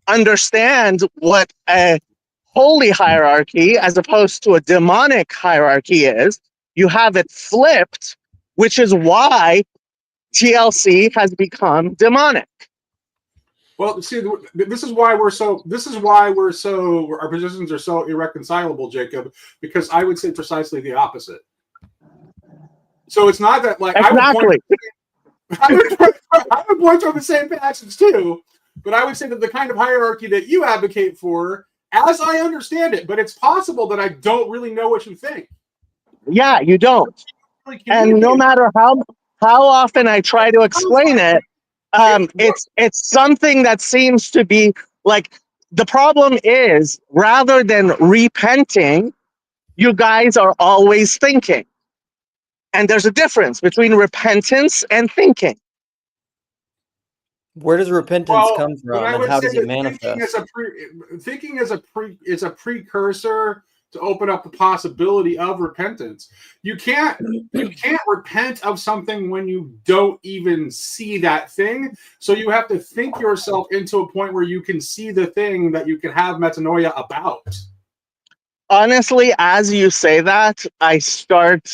understand what a holy hierarchy as opposed to a demonic hierarchy is. You have it flipped, which is why TLC has become demonic. Well, see, this is why our positions are so irreconcilable, Jacob, because I would say precisely the opposite. So it's not that, like, exactly. I would point to the same passage too, But I would say that the kind of hierarchy that you advocate for, as I understand it, but it's possible that I don't really know what you think. Yeah, you don't. Really And no communicate. matter how often I try to explain it, it's something that seems to be like, the problem is, rather than repenting, you guys are always thinking. And there's a difference between repentance and thinking. Where does repentance Well, come but from, I and would how say does it that manifest? thinking is a precursor to open up the possibility of repentance. You can't repent of something when you don't even see that thing. So you have to think yourself into a point where you can see the thing that you can have metanoia about. Honestly, as you say that, I start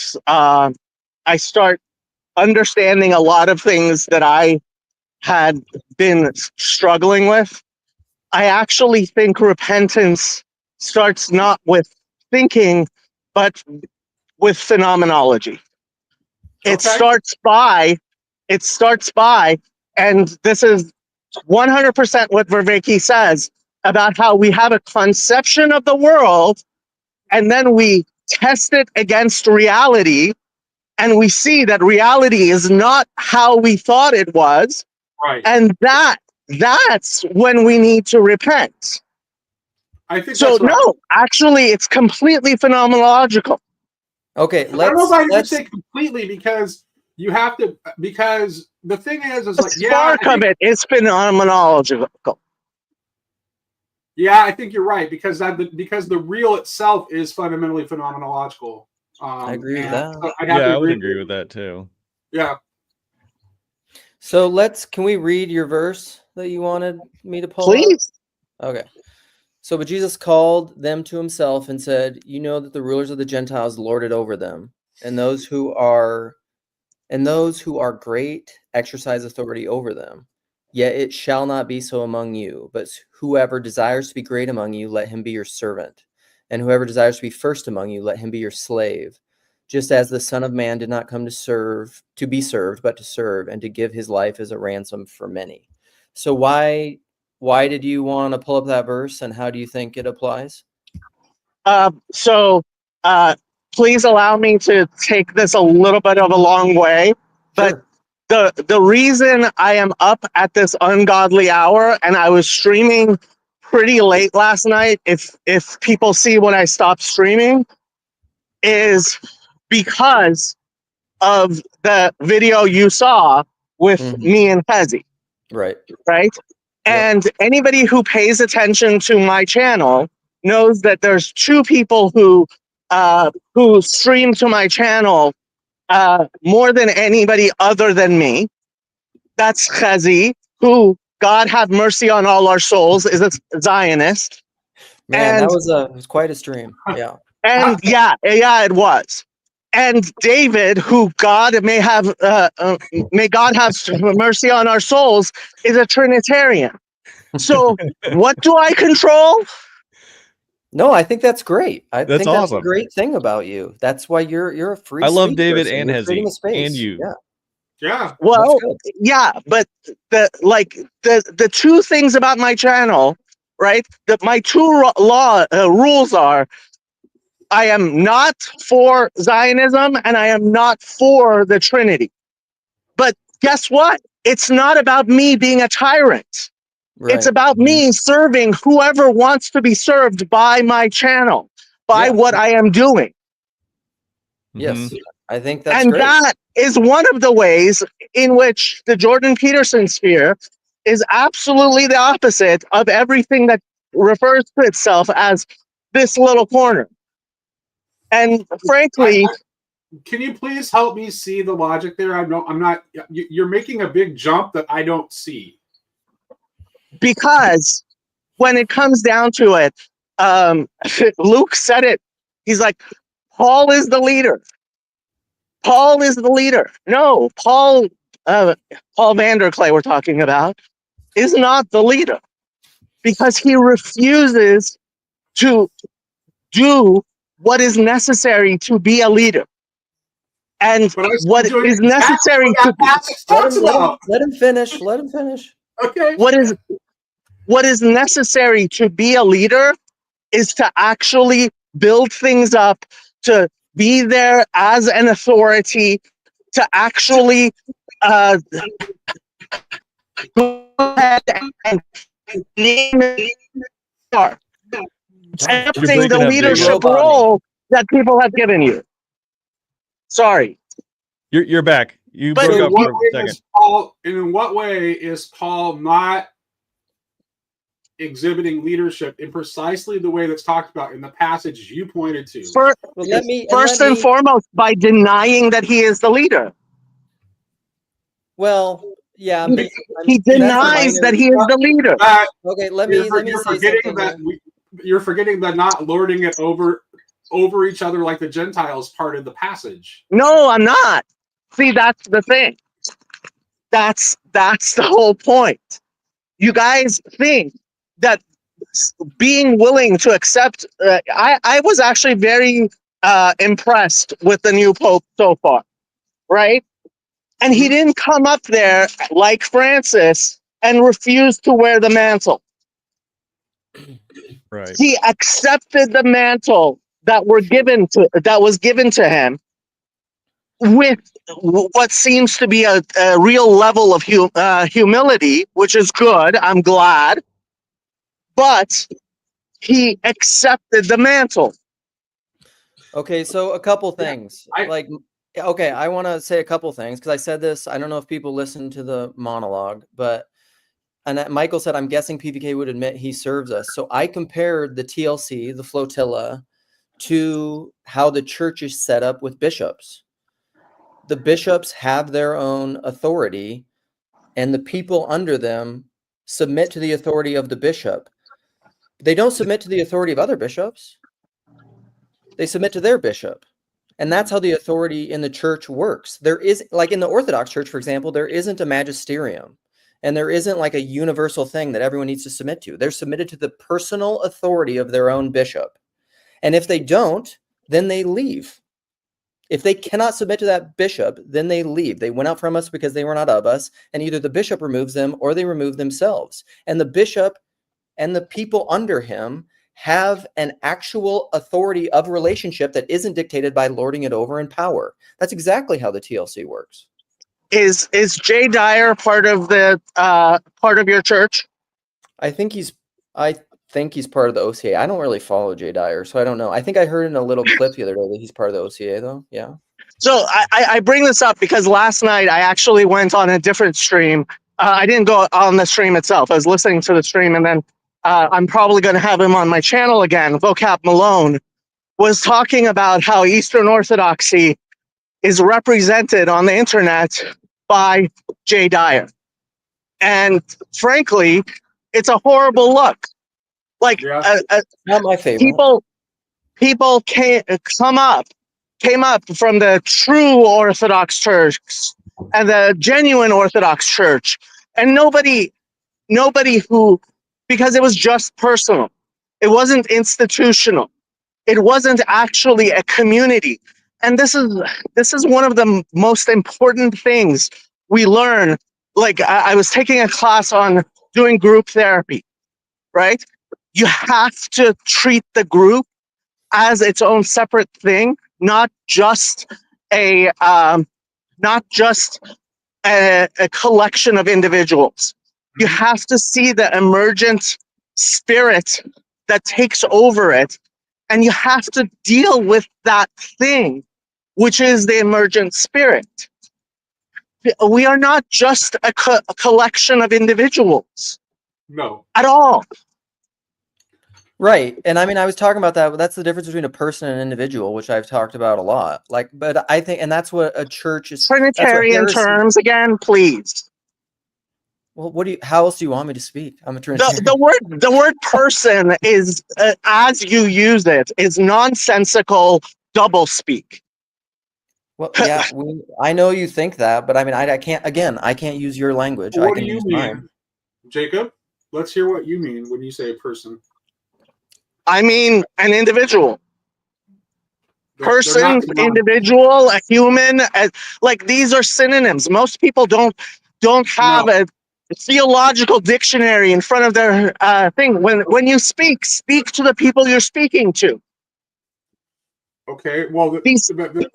understanding a lot of things that I had been struggling with. I actually think repentance starts not with thinking, but with phenomenology. It Okay. starts by, and this is 100% what Vervaeke says about how we have a conception of the world, and then we test it against reality, and we see that reality is not how we thought it was, Right. and that's when we need to repent. I think So that's right. no, actually, it's completely phenomenological. Okay, I don't know if I would let's say completely, because you have to, because the thing is The like, spark of it is phenomenological. I think you're right, because the real itself is fundamentally phenomenological. I agree with and that. so I'd have Yeah, to I would agree agree with that too. Yeah. So can we read your verse that you wanted me to pull up? Please. Okay. So, but Jesus called them to himself and said, "You know that the rulers of the Gentiles lord it over them, and those who are great exercise authority over them. Yet it shall not be so among you, but whoever desires to be great among you, let him be your servant. And whoever desires to be first among you, let him be your slave. Just as the Son of Man did not come to be served, but to serve, and to give his life as a ransom for many." So why did you want to pull up that verse, and how do you think it applies? So please allow me to take this a little bit of a long way, but Sure. the reason I am up at this ungodly hour, and I was streaming pretty late last night, if people see when I stop streaming, is because of the video you saw with Mhm. me and Hezi, Right. right? And anybody who pays attention to my channel knows that there's two people who stream to my channel more than anybody other than me. That's Chazi, who, God have mercy on all our souls, is a Zionist. Man, And it was quite a stream. Yeah. yeah, it was. And David, who may God have mercy on our souls, is a Trinitarian. So what do I control? No, I think that's great. I That's think that's a awesome. great thing about you. That's why you're a free I love speech David person. and You're creating a Hezi space. and you. Yeah. Yeah. Well, good. yeah, but the two things about my channel, right? That my two rules are: I am not for Zionism and I am not for the Trinity. But guess what? It's not about me being a tyrant. Right. It's about me serving whoever wants to be served by my channel, by Yeah. what I am doing. Yes. I think that's And great. that is one of the ways in which the Jordan Peterson sphere is absolutely the opposite of everything that refers to itself as this little corner. And frankly, Can you please help me see the logic there? I'm not. You're making a big jump that I don't see. because when it comes down to it, Luke said it. He's like, Paul is the leader. Paul is the leader. No, Paul Vanderklay we're talking about is not the leader because he refuses to do what is necessary to be a leader. And But I see what him doing is exactly necessary what to that passage talks about. Let him finish. Let him finish. Okay. what is What is necessary to be a leader is to actually build things up, to be there as an authority, to actually go ahead and name it, You're accepting the breaking up, Jacob. leadership Roboting. role that people have given you. Sorry. You're back. You But broke So up what for a way second. is Paul, and in what way is Paul not exhibiting leadership in precisely the way that's talked about in the passage you pointed to? First, Well, let me first and foremost, by denying that he is the leader. Well, yeah, but He that's a denies minor. that he is the leader. Okay, let You're, me you're say forgetting something that here. you're forgetting that not lording it over each other like the Gentiles part of the passage. No, I'm not. See, that's the thing. That's the whole point. You guys think that being willing to accept. I was actually very impressed with the new pope so far, right? And he didn't come up there like Francis and refuse to wear the mantle. Right. He accepted the mantle that was given to him with what seems to be a real level of humility, which is good. I'm glad. But he accepted the mantle. Okay, so a couple things. I- Okay, I want to say a couple things because I said this. I don't know if people listened to the monologue, but Michael said, I'm guessing PVK would admit he serves us. So I compared the TLC, the flotilla, to how the church is set up with bishops. The bishops have their own authority, and the people under them submit to the authority of the bishop. They don't submit to the authority of other bishops. They submit to their bishop. And that's how the authority in the church works. There is, like in the Orthodox Church, for example, there isn't a magisterium. And there isn't like a universal thing that everyone needs to submit to. They're submitted to the personal authority of their own bishop. And if they don't, then they leave. If they cannot submit to that bishop, then they leave. They went out from us because they were not of us. And either the bishop removes them or they remove themselves. And the bishop and the people under him have an actual authority of relationship that isn't dictated by lording it over in power. That's exactly how the TLC works. Is Jay Dyer part of your church? I think he's part of the OCA. I don't really follow Jay Dyer, so I don't know. I think I heard in a little clip the other day that he's part of the OCA, though. Yeah. So I bring this up because last night I actually went on a different stream. I didn't go on the stream itself. I was listening to the stream, and then I'm probably going to have him on my channel again. Vocab Malone was talking about how Eastern Orthodoxy is represented on the internet by Jay Dyer. And frankly, it's a horrible look. Like Not my favorite. people came up from the true Orthodox Church and the genuine Orthodox Church, and nobody who, because it was just personal, it wasn't institutional, it wasn't actually a community. And this is one of the most important things we learn. Like I was taking a class on doing group therapy, right? You have to treat the group as its own separate thing, not just a collection of individuals. You have to see the emergent spirit that takes over it, and you have to deal with that thing, which is the emergent spirit. We are not just a collection of individuals. No. At all. Right. And I mean, I was talking about that. That's the difference between a person and an individual, which I've talked about a lot. But I think, and that's what a church is. Trinitarian terms again, please. Well, how else do you want me to speak? I'm a Trinitarian. The word person is, as you use it, is nonsensical doublespeak. Well, yeah, I know you think that, but I mean, I can't use your language. What I can do you use mean, mine. Jacob? Let's hear what you mean when you say person. I mean an individual. Person, They're not individual, a human. Like these are synonyms. Most people don't have theological dictionary in front of their thing. When you speak to the people you're speaking to. Okay, well, These the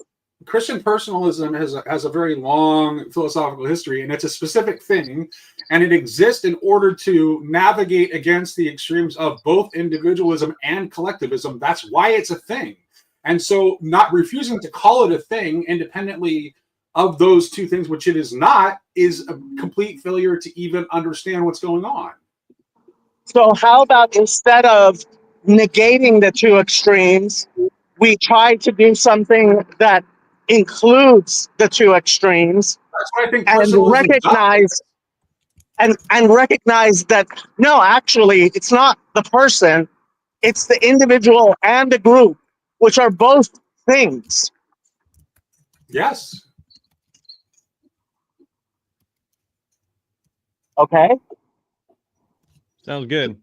Christian personalism has a very long philosophical history, and it's a specific thing, and it exists in order to navigate against the extremes of both individualism and collectivism. That's why it's a thing. And so not refusing to call it a thing independently of those two things, which it is not, is a complete failure to even understand what's going on. So how about instead of negating the two extremes, we try to do something that includes the two extremes That's why I think and personalism recognize and recognize that no, actually it's not the person, it's the individual and the group, which are both things. Yes. Okay? Sounds good.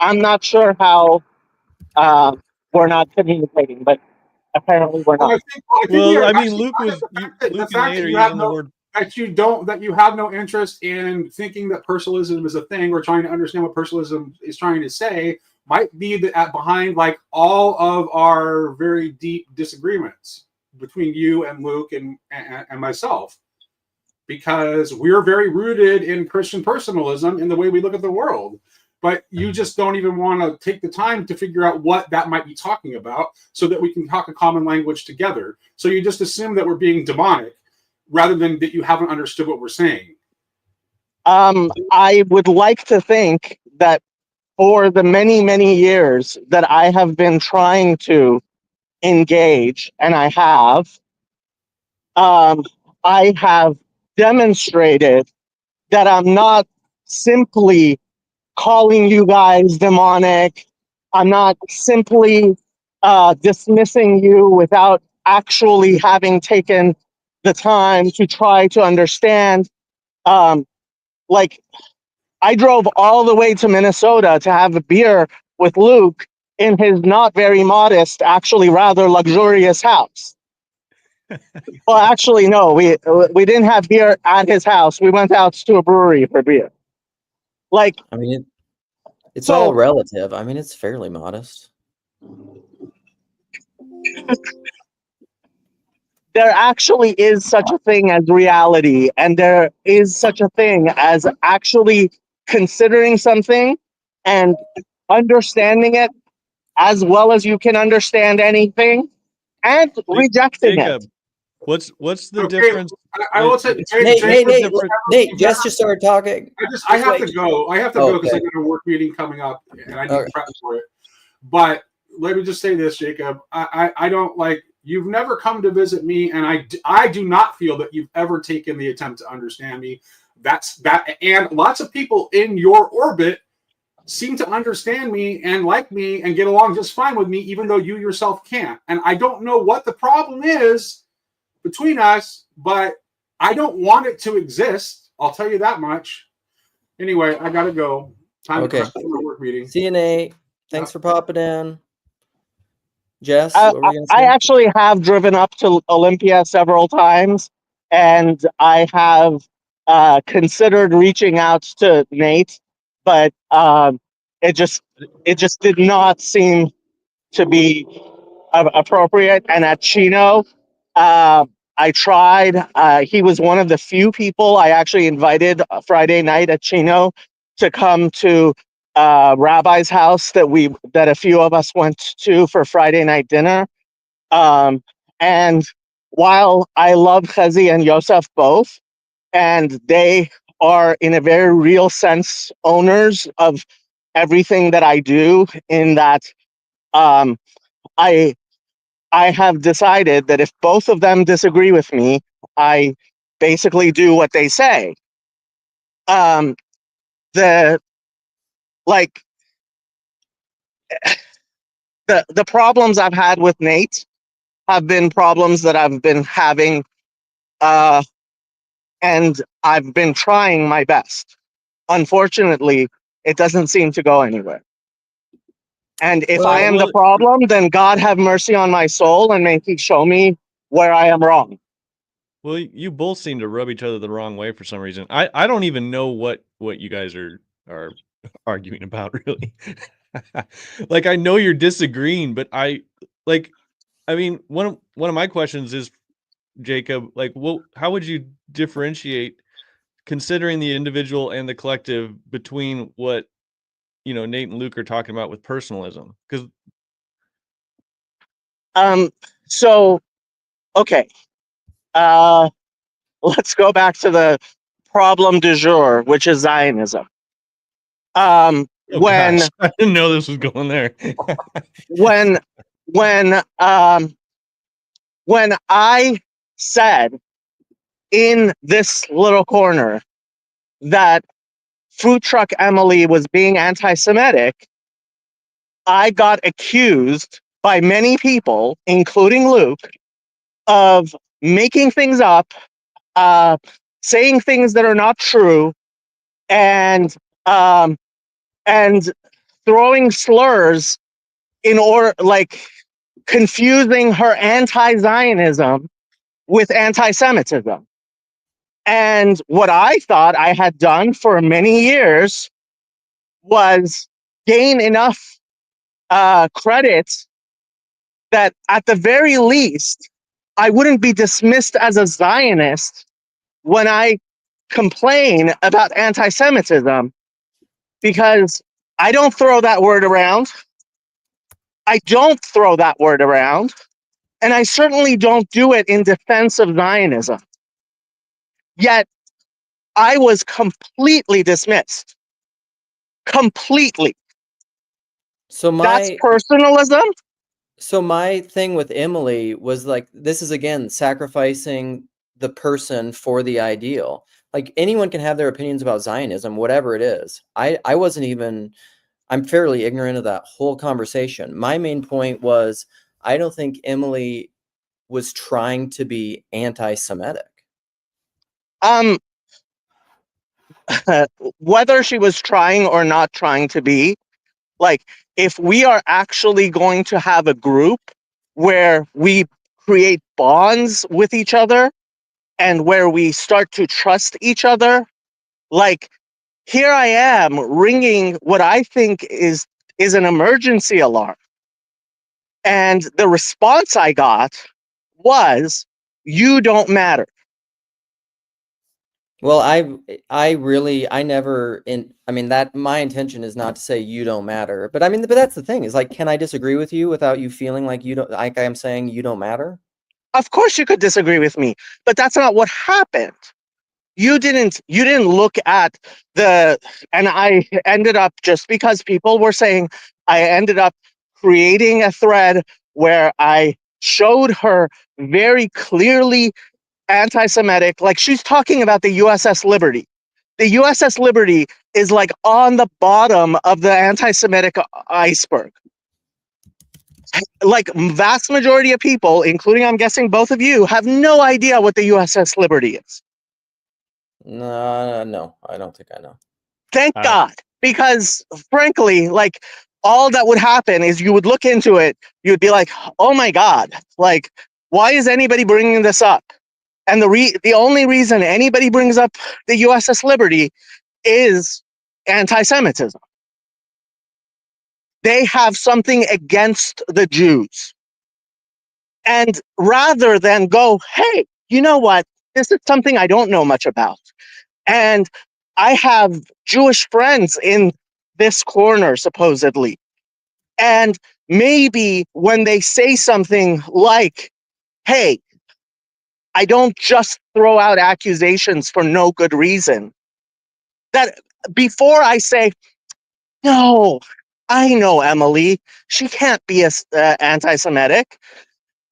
I'm not sure how we're not communicating, but apparently we're Well, not. Well, I mean, actually, Luke was the Luke and fact Nate that are you have using the word. that you have no interest in thinking that personalism is a thing or trying to understand what personalism is trying to say might be behind like all of our very deep disagreements between you and Luke and myself, because we're very rooted in Christian personalism in the way we look at the world. But you just don't even want to take the time to figure out what that might be talking about so that we can talk a common language together. So you just assume that we're being demonic rather than that you haven't understood what we're saying. I would like to think that for the many, many years that I have been trying to engage, and I have demonstrated that I'm not simply calling you guys demonic. I'm not simply dismissing you without actually having taken the time to try to understand. Um, like, I drove all the way to Minnesota to have a beer with Luke in his not very modest, actually rather luxurious house. Well, actually, no, we didn't have beer at his house. We went out to a brewery for beer. Like, I mean, it's all so relative. I mean, it's fairly modest. there actually is such a thing as reality, and there is such a thing as actually considering something and understanding it as well as you can understand anything and rejecting it. Jacob, what's the Okay, difference? I will say, Nate, Jake, Nate, Jess just started talking. I Just have wait. to go. I have to Oh, go because okay. I got a work meeting coming up and I need Okay. prep for it. But let me just say this, Jacob. I don't like, you've never come to visit me, and I do not feel that you've ever taken the attempt to understand me. That's that, and lots of people in your orbit seem to understand me and like me and get along just fine with me, even though you yourself can't. And I don't know what the problem is between us, but I don't want it to exist. I'll tell you that much. Anyway, I gotta go. Time Okay. to prep for my work meeting. See you, Nate. Thanks for popping in. Jess, I, what were you I gonna say? actually have driven up to Olympia several times, and I have considered reaching out to Nate, but it just did not seem to be appropriate. And at Chino, I tried. He was one of the few people I actually invited Friday night at Chino to come to Rabbi's house that a few of us went to for Friday night dinner. And while I love Chezi and Yosef both, and they are in a very real sense owners of everything that I do, in that um, I have decided that if both of them disagree with me, I basically do what they say. Um, the like the problems I've had with Nate have been problems that I've been having, and I've been trying my best. Unfortunately, it doesn't seem to go anywhere. And if I am the problem, then God have mercy on my soul and may He show me where I am wrong. Well, you both seem to rub each other the wrong way for some reason. I don't even know what you guys are arguing about, really. Like, I know you're disagreeing, but I mean, one of my questions is, Jacob, like, how would you differentiate, considering the individual and the collective, between what, Nate and Luke are talking about with personalism? Because So okay. Let's go back to the problem du jour, which is Zionism. oh When gosh, I didn't know this was going there. when when when I said in this little corner that Food Truck Emily was being anti-Semitic, I got accused by many people, including Luke, of making things up, saying things that are not true, and and throwing slurs in order, like, confusing her anti-Zionism with anti-Semitism. And what I thought I had done for many years was gain enough credit that at the very least I wouldn't be dismissed as a Zionist when I complain about anti-Semitism, because I don't throw that word around. I don't throw that word around, and I certainly don't do it in defense of Zionism. Yet I was completely dismissed. Completely. So That's my personalism. so my thing with Emily was like, this is again sacrificing the person for the ideal. Like, anyone can have their opinions about Zionism, whatever it is. I wasn't even, I'm fairly ignorant of that whole conversation. My main point was, I don't think Emily was trying to be anti-Semitic. Um, whether she was trying or not trying to be, like, if we are actually going to have a group where we create bonds with each other and where we start to trust each other, like, here I am ringing what I think is an emergency alarm. And the response I got was, "You don't matter." Well, I never I mean, that my intention is not to say you don't matter, but I mean, but that's the thing, is like, can I disagree with you without you feeling like you don't, like I'm saying you don't matter? Of course you could disagree with me, but that's not what happened. You didn't look at the, and I ended up, just because people were saying, I ended up creating a thread where I showed her very clearly anti-Semitic, like, she's talking about the USS Liberty. The USS Liberty is like on the bottom of the anti-Semitic iceberg. Like, vast majority of people, including, I'm guessing, both of you, have no idea what the USS Liberty is. No, I don't think I know. Thank God, because frankly, like, all that would happen is you would look into it, you would be like, oh my God, like, why is anybody bringing this up? And the only reason anybody brings up the USS Liberty is anti-Semitism. They have something against the Jews. And rather than go, hey, you know what? This is something I don't know much about. And I have Jewish friends in this corner, supposedly. And maybe when they say something like, hey, I don't just throw out accusations for no good reason, that before I say, no, I know Emily, she can't be anti-Semitic,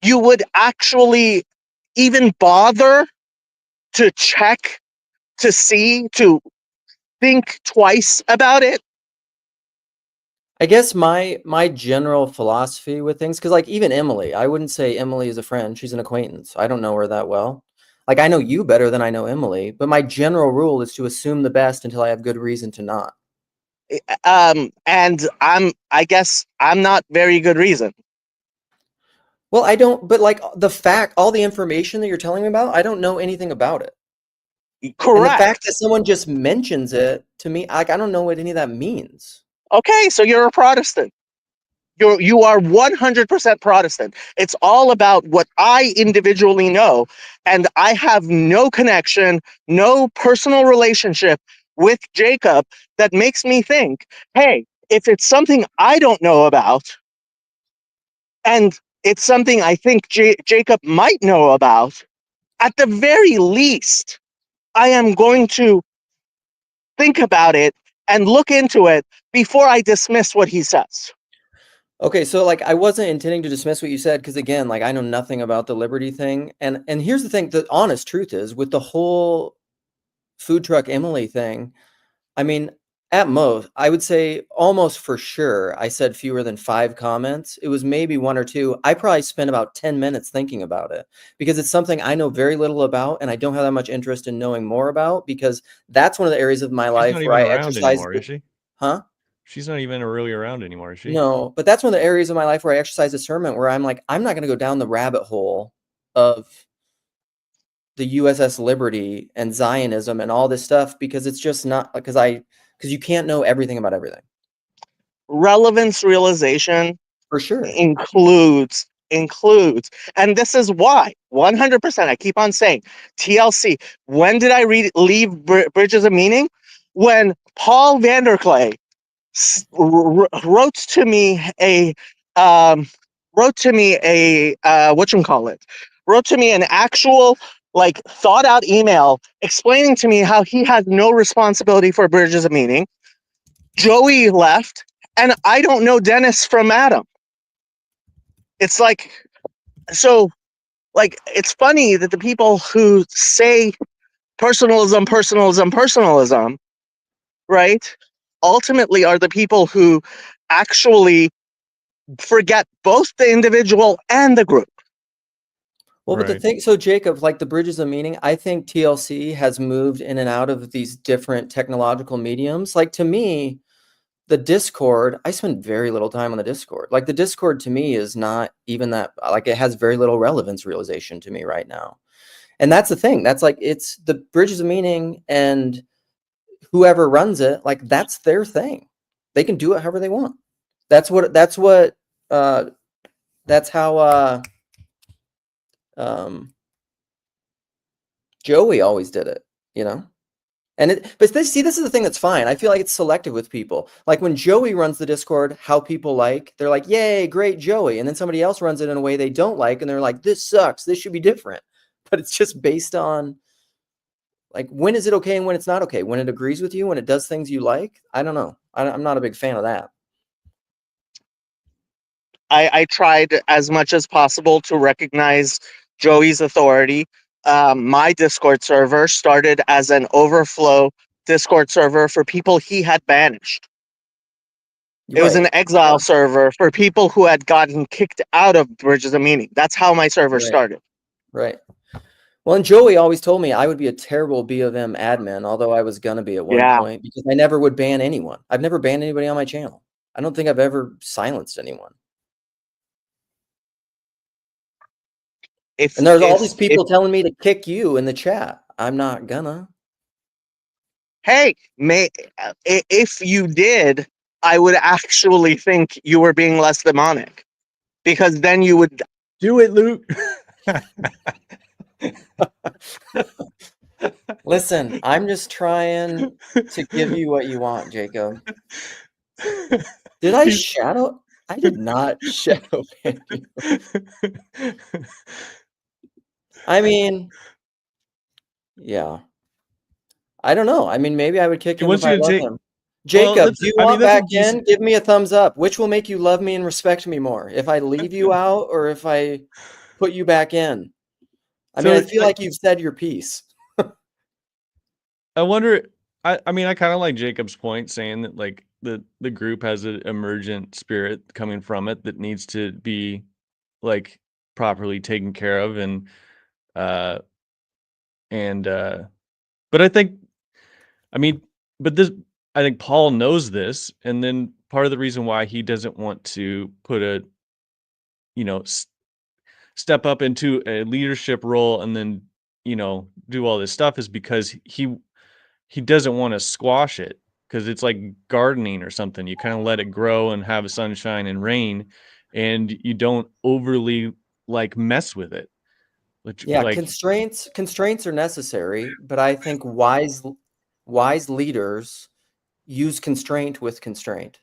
you would actually even bother to check, to see, to think twice about it. I guess my general philosophy with things, because like, even Emily, I wouldn't say Emily is a friend. She's an acquaintance. I don't know her that well. Like, I know you better than I know Emily, but my general rule is to assume the best until I have good reason to not. And I guess I'm not very good reason. Well, I don't, but like all the information that you're telling me about, I don't know anything about it. And the Correct. fact that someone just mentions it to me, like, I don't know what any of that means. Okay, so you're a Protestant. You are 100% Protestant. It's all about what I individually know, and I have no connection, no personal relationship with Jacob that makes me think, hey, if it's something I don't know about, and it's something I think Jacob might know about, at the very least, I am going to think about it and look into it before I dismiss what he says. Okay, so like I wasn't intending to dismiss what you said because again, like I know nothing about the liberty thing, and here's the thing: the honest truth is with the whole food truck Emily thing. I mean, at most, I would say almost for sure, I said fewer than 5 comments. It was maybe 1 or 2. I probably spent about 10 minutes thinking about it because it's something I know very little about, and I don't have that much interest in knowing more about because that's one of the areas of my She's life not where even I around exercise. anymore, is she? Huh? She's not even really around anymore, is she? No, but that's one of the areas of my life where I exercise discernment, where I'm like, I'm not going to go down the rabbit hole of the USS Liberty and Zionism and all this stuff because it's just not because you can't know everything about everything. Relevance realization For sure. includes, and this is why 100%. I keep on saying TLC. When did I leave Bridges of Meaning? When Paul Vanderklay wrote to me a wrote to me an actual like thought out email explaining to me how he has no responsibility for Bridges of Meaning. Joey left, and I don't know Dennis from Adam. It's like, so like it's funny that the people who say personalism, right, ultimately are the people who actually forget both the individual and the group. Well, but the Right. thing, so Jacob, like the Bridges of Meaning, I think TLC has moved in and out of these different technological mediums. Like to me, the Discord, I spend very little time on the Discord. Like the Discord to me is not even that, like it has very little relevance realization to me right now. And that's the thing. That's like, it's the Bridges of Meaning and whoever runs it, like that's their thing. They can do it however they want. That's how Joey always did it, you know? But this is the thing that's fine. I feel like it's selective with people. Like when Joey runs the Discord, how people like, they're like, yay, great Joey. And then somebody else runs it in a way they don't like, and they're like, this sucks. This should be different. But it's just based on like, when is it okay and when it's not okay? When it agrees with you, when it does things you like? I don't know. I'm not a big fan of that. I tried as much as possible to recognize Joey's authority. My Discord server started as an overflow Discord server for people he had banished. It was an exile server for people who had gotten kicked out of Bridges of Meaning. That's how my server started. Right. Well, and Joey always told me I would be a terrible B of M admin, although I was gonna be at one point because I never would ban anyone. I've never banned anybody on my channel. I don't think I've ever silenced anyone. And there's all these people telling me to kick you in the chat. I'm not gonna. Hey, if you did, I would actually think you were being less demonic, because then you would do it, Luke. Listen, I'm just trying to give you what you want, Jacob. Did I shadow? I did not shadow ban you. I mean, yeah. I don't know. I mean, maybe I would kick him if I love him. Jacob, do you want back in? Give me a thumbs up. Which will make you love me and respect me more? If I leave you out or if I put you back in? I mean, I feel like you've said your piece. I wonder, I mean, I kind of like Jacob's point saying that like the group has an emergent spirit coming from it that needs to be like properly taken care of but I think, I mean, I think Paul knows this, and then part of the reason why he doesn't want to put a, step up into a leadership role and then, do all this stuff is because he doesn't want to squash it, because it's like gardening or something. You kind of let it grow and have sunshine and rain, and you don't overly like mess with it. Yeah, Like, constraints are necessary, but I think wise leaders use constraint with constraint.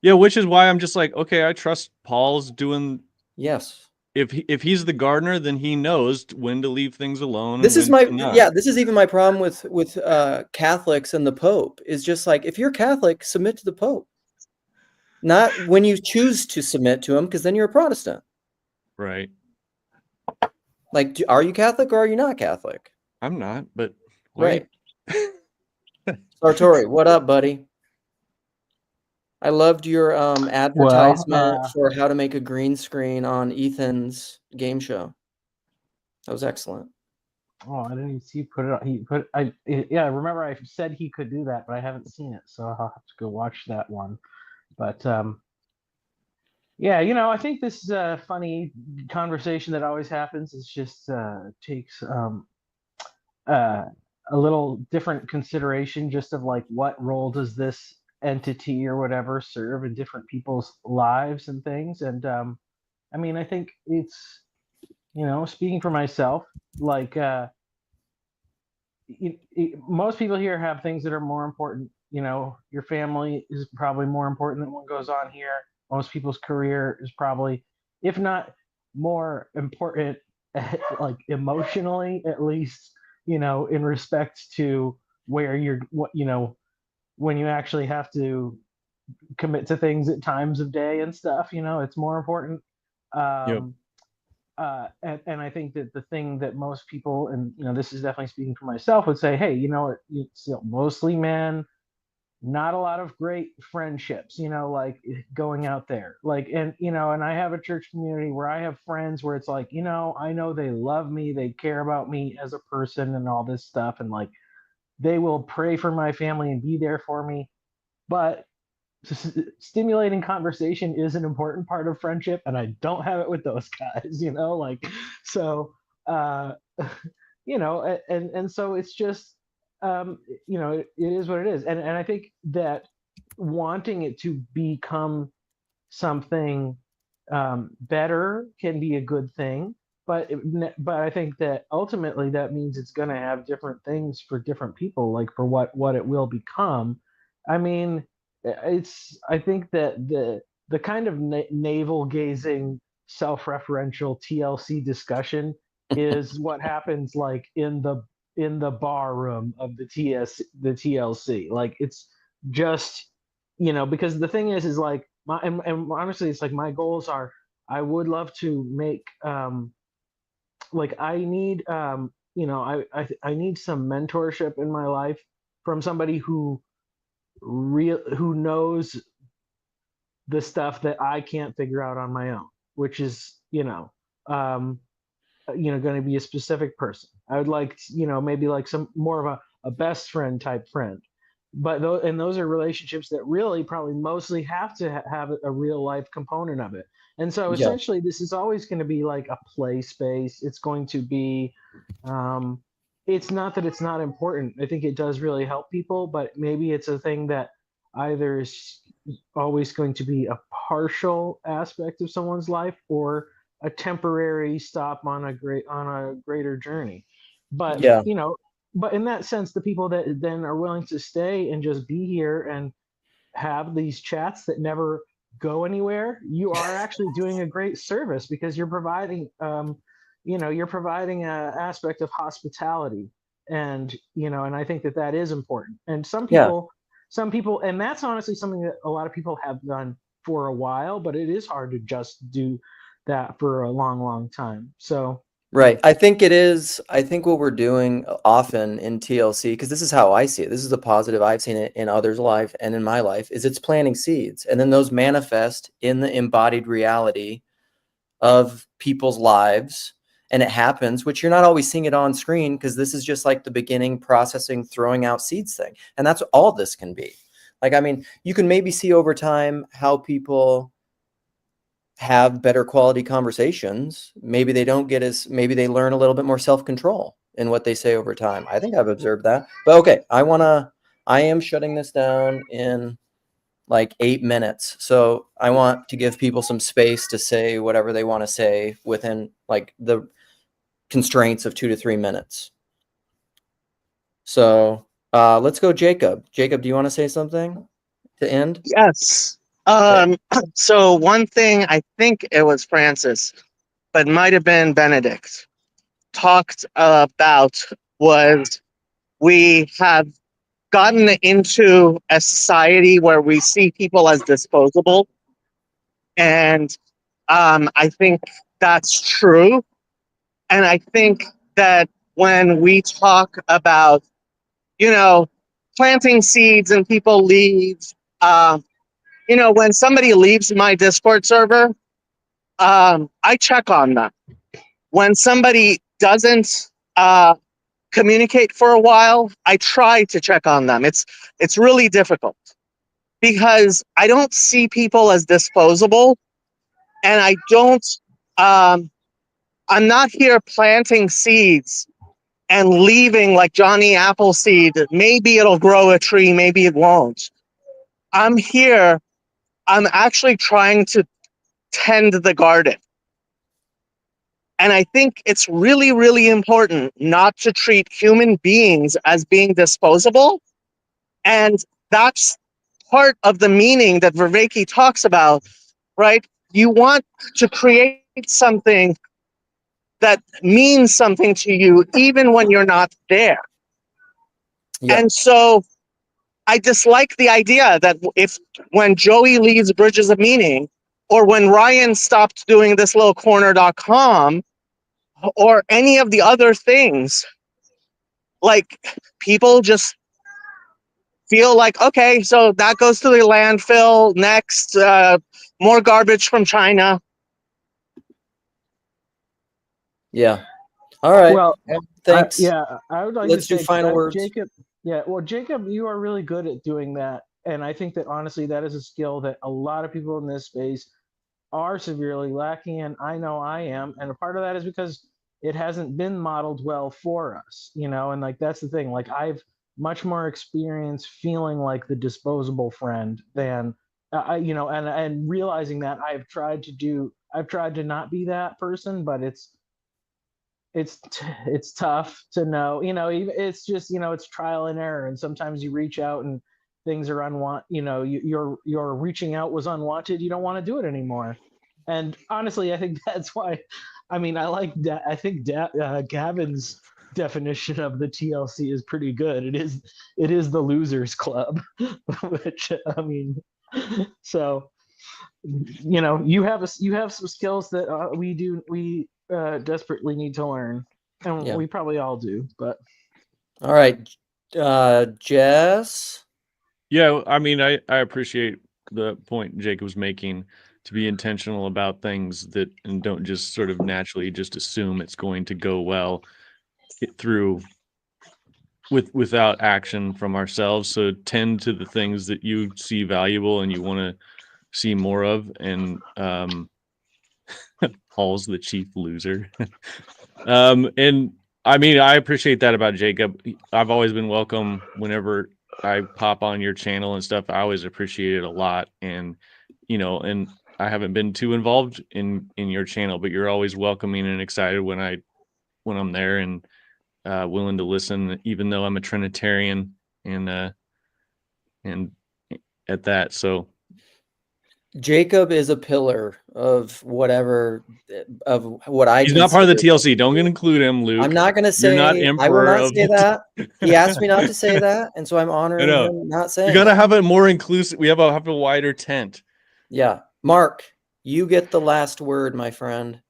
yeah, which is why I'm just like, okay, I trust Paul's doing. Yes. If he's the gardener, then he knows when to leave things alone. This and is when my to not. yeah, this is even my problem with Catholics and the Pope, is just like, if you're Catholic, submit to the Pope. Not when you choose to submit to him, because then you're a Protestant. Right. Like, are you Catholic or are you not Catholic? I'm not, but wait. Right. Sartori, what up, buddy? I loved your advertisement for how to make a green screen on Ethan's game show. That was excellent. Oh, I didn't even see you put it on. Yeah, remember I said he could do that, but I haven't seen it, so I'll have to go watch that one. But yeah, I think this is a funny conversation that always happens. It's just takes a little different consideration, just of like, what role does this entity or whatever serve in different people's lives and things. And I mean, I think it's, speaking for myself, like most people here have things that are more important. Your family is probably more important than what goes on here. Most people's career is probably, if not more important, like emotionally, at least, in respect to where you're, when you actually have to commit to things at times of day and stuff, it's more important. Yep. And I think that the thing that most people, and this is definitely speaking for myself, would say, hey, it's mostly men, not a lot of great friendships, like going out there, like, and and I have a church community where I have friends where it's like, I know they love me, they care about me as a person and all this stuff, and like they will pray for my family and be there for me, but stimulating conversation is an important part of friendship, and I don't have it with those guys, like, so and so it's just it is what it is, and I think that wanting it to become something better can be a good thing, but I think that ultimately that means it's going to have different things for different people, like for what it will become. I mean, I think that the kind of navel gazing, self-referential TLC discussion is what happens like in the bar room of the TLC. Like, it's just, because the thing is like, and honestly, it's like, my goals are, I would love to make like, I need I need some mentorship in my life from somebody who knows the stuff that I can't figure out on my own, which is going to be a specific person. I would like, maybe like some more of a best friend type friend, but those are relationships that really probably mostly have to have a real life component of it. And so Yeah. essentially this is always going to be like a play space. It's going to be it's not that it's not important. I think it does really help people, but maybe it's a thing that either is always going to be a partial aspect of someone's life, or a temporary stop on a greater journey. But Yeah. but in that sense, the people that then are willing to stay and just be here and have these chats that never go anywhere, you are actually doing a great service, because you're providing you're providing an aspect of hospitality, and and I think that is important. And some people, and that's honestly something that a lot of people have done for a while, but it is hard to just do that for a long time. So Right. I think it is. I think what we're doing often in TLC, because this is how I see it, this is a positive, I've seen it in others' life and in my life, is it's planting seeds. And then those manifest in the embodied reality of people's lives. And it happens, which you're not always seeing it on screen, because this is just like the beginning, processing, throwing out seeds thing. And that's all this can be. Like, I mean, you can maybe see over time how people have better quality conversations. Maybe they don't get as, maybe they learn a little bit more self-control in what they say over time. I think I've observed that. But okay, I am shutting this down in like 8 minutes. So I want to give people some space to say whatever they want to say within like the constraints of 2 to 3 minutes. So let's go, Jacob. Jacob, do you want to say something to end? Yes. Okay. So one thing, I think it was Francis, but might have been Benedict, talked about was we have gotten into a society where we see people as disposable. And I think that's true. And I think that when we talk about, you know, planting seeds and people leave, you know, when somebody leaves my Discord server, I check on them. When somebody doesn't communicate for a while, I try to check on them. It's really difficult because I don't see people as disposable, and I don't. I'm not here planting seeds and leaving like Johnny Appleseed. Maybe it'll grow a tree, maybe it won't. I'm here. I'm actually trying to tend the garden. And I think it's really, really important not to treat human beings as being disposable. And that's part of the meaning that Vervaeke talks about, right? You want to create something that means something to you, even when you're not there. Yeah. And so I dislike the idea that if when Joey leaves Bridges of Meaning, or when Ryan stopped doing this little corner.com, or any of the other things, like people just feel like, okay, so that goes to the landfill. Next, more garbage from China. Yeah. All right. Well, Thanks. I would like Let's to do say, final words. Jacob. Yeah, well, Jacob, you are really good at doing that, and I think that honestly, that is a skill that a lot of people in this space are severely lacking, and I know I am, and a part of that is because it hasn't been modeled well for us, you know, and like that's the thing. Like I've much more experience feeling like the disposable friend than you know, and realizing that I've tried to not be that person, but it's tough to know, you know, it's just, you know, it's trial and error, and sometimes you reach out and things are unwanted, you know, your reaching out was unwanted, you don't want to do it anymore. And honestly, I think that's why, I mean, I think Gavin's definition of the TLC is pretty good. It is the losers club. Which, I mean, so, you know, you have some skills that we desperately need to learn, and Yeah. we probably all do. But All right. Jess. Yeah, I mean, I appreciate the point Jake was making, to be intentional about things that, and don't just sort of naturally just assume it's going to go well through without action from ourselves. So tend to the things that you see valuable and you want to see more of. And Paul's the chief loser. And I mean, I appreciate that about Jacob. I've always been welcome whenever I pop on your channel and stuff. I always appreciate it a lot. And, you know, and I haven't been too involved in your channel, but you're always welcoming and excited when I'm there, and willing to listen, even though I'm a Trinitarian and at that. So Jacob is a pillar of whatever, of what I he's not part of the consider. TLC. Don't include him, Luke. I'm not going to say. You're not I will emperor not of say that. He asked me not to say that, and so I'm honoring know. him not saying. You got to that. have a more inclusive. We have a wider tent. Yeah, Mark, you get the last word, my friend.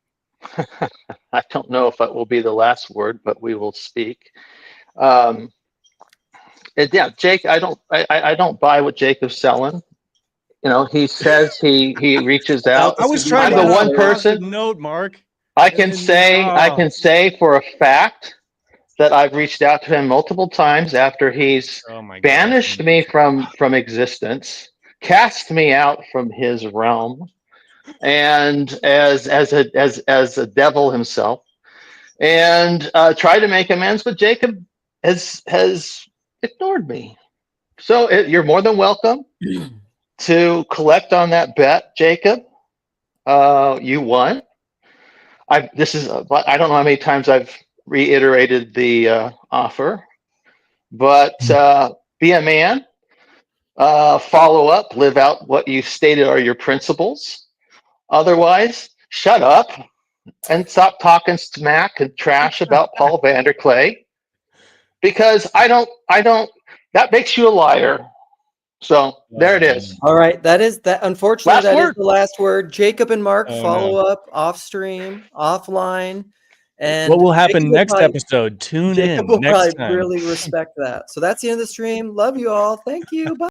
I don't know if it will be the last word, but we will speak. Yeah, Jake, I don't buy what Jake is selling. You know, he says he reaches out. I was trying I'm to the one have a person. positive note, Mark. I can say for a fact that I've reached out to him multiple times after he's Oh my God. banished me from existence, cast me out from his realm, and as a devil himself, and try to make amends, but Jacob has ignored me. So you're more than welcome to collect on that bet, Jacob. You won. I don't know how many times I've reiterated the offer, but be a man, follow up, live out what you stated are your principles. Otherwise, shut up and stop talking smack and trash about Paul Vanderklay, because I don't, that makes you a liar. So there it is. All right, that is that. Unfortunately, Last that is word. the last word. Jacob and Mark Oh, follow no. up off stream, offline, and What will happen Jacob will next probably- episode? Tune Jacob in will next probably time. really respect that. So that's the end of the stream. Love you all. Thank you. Bye.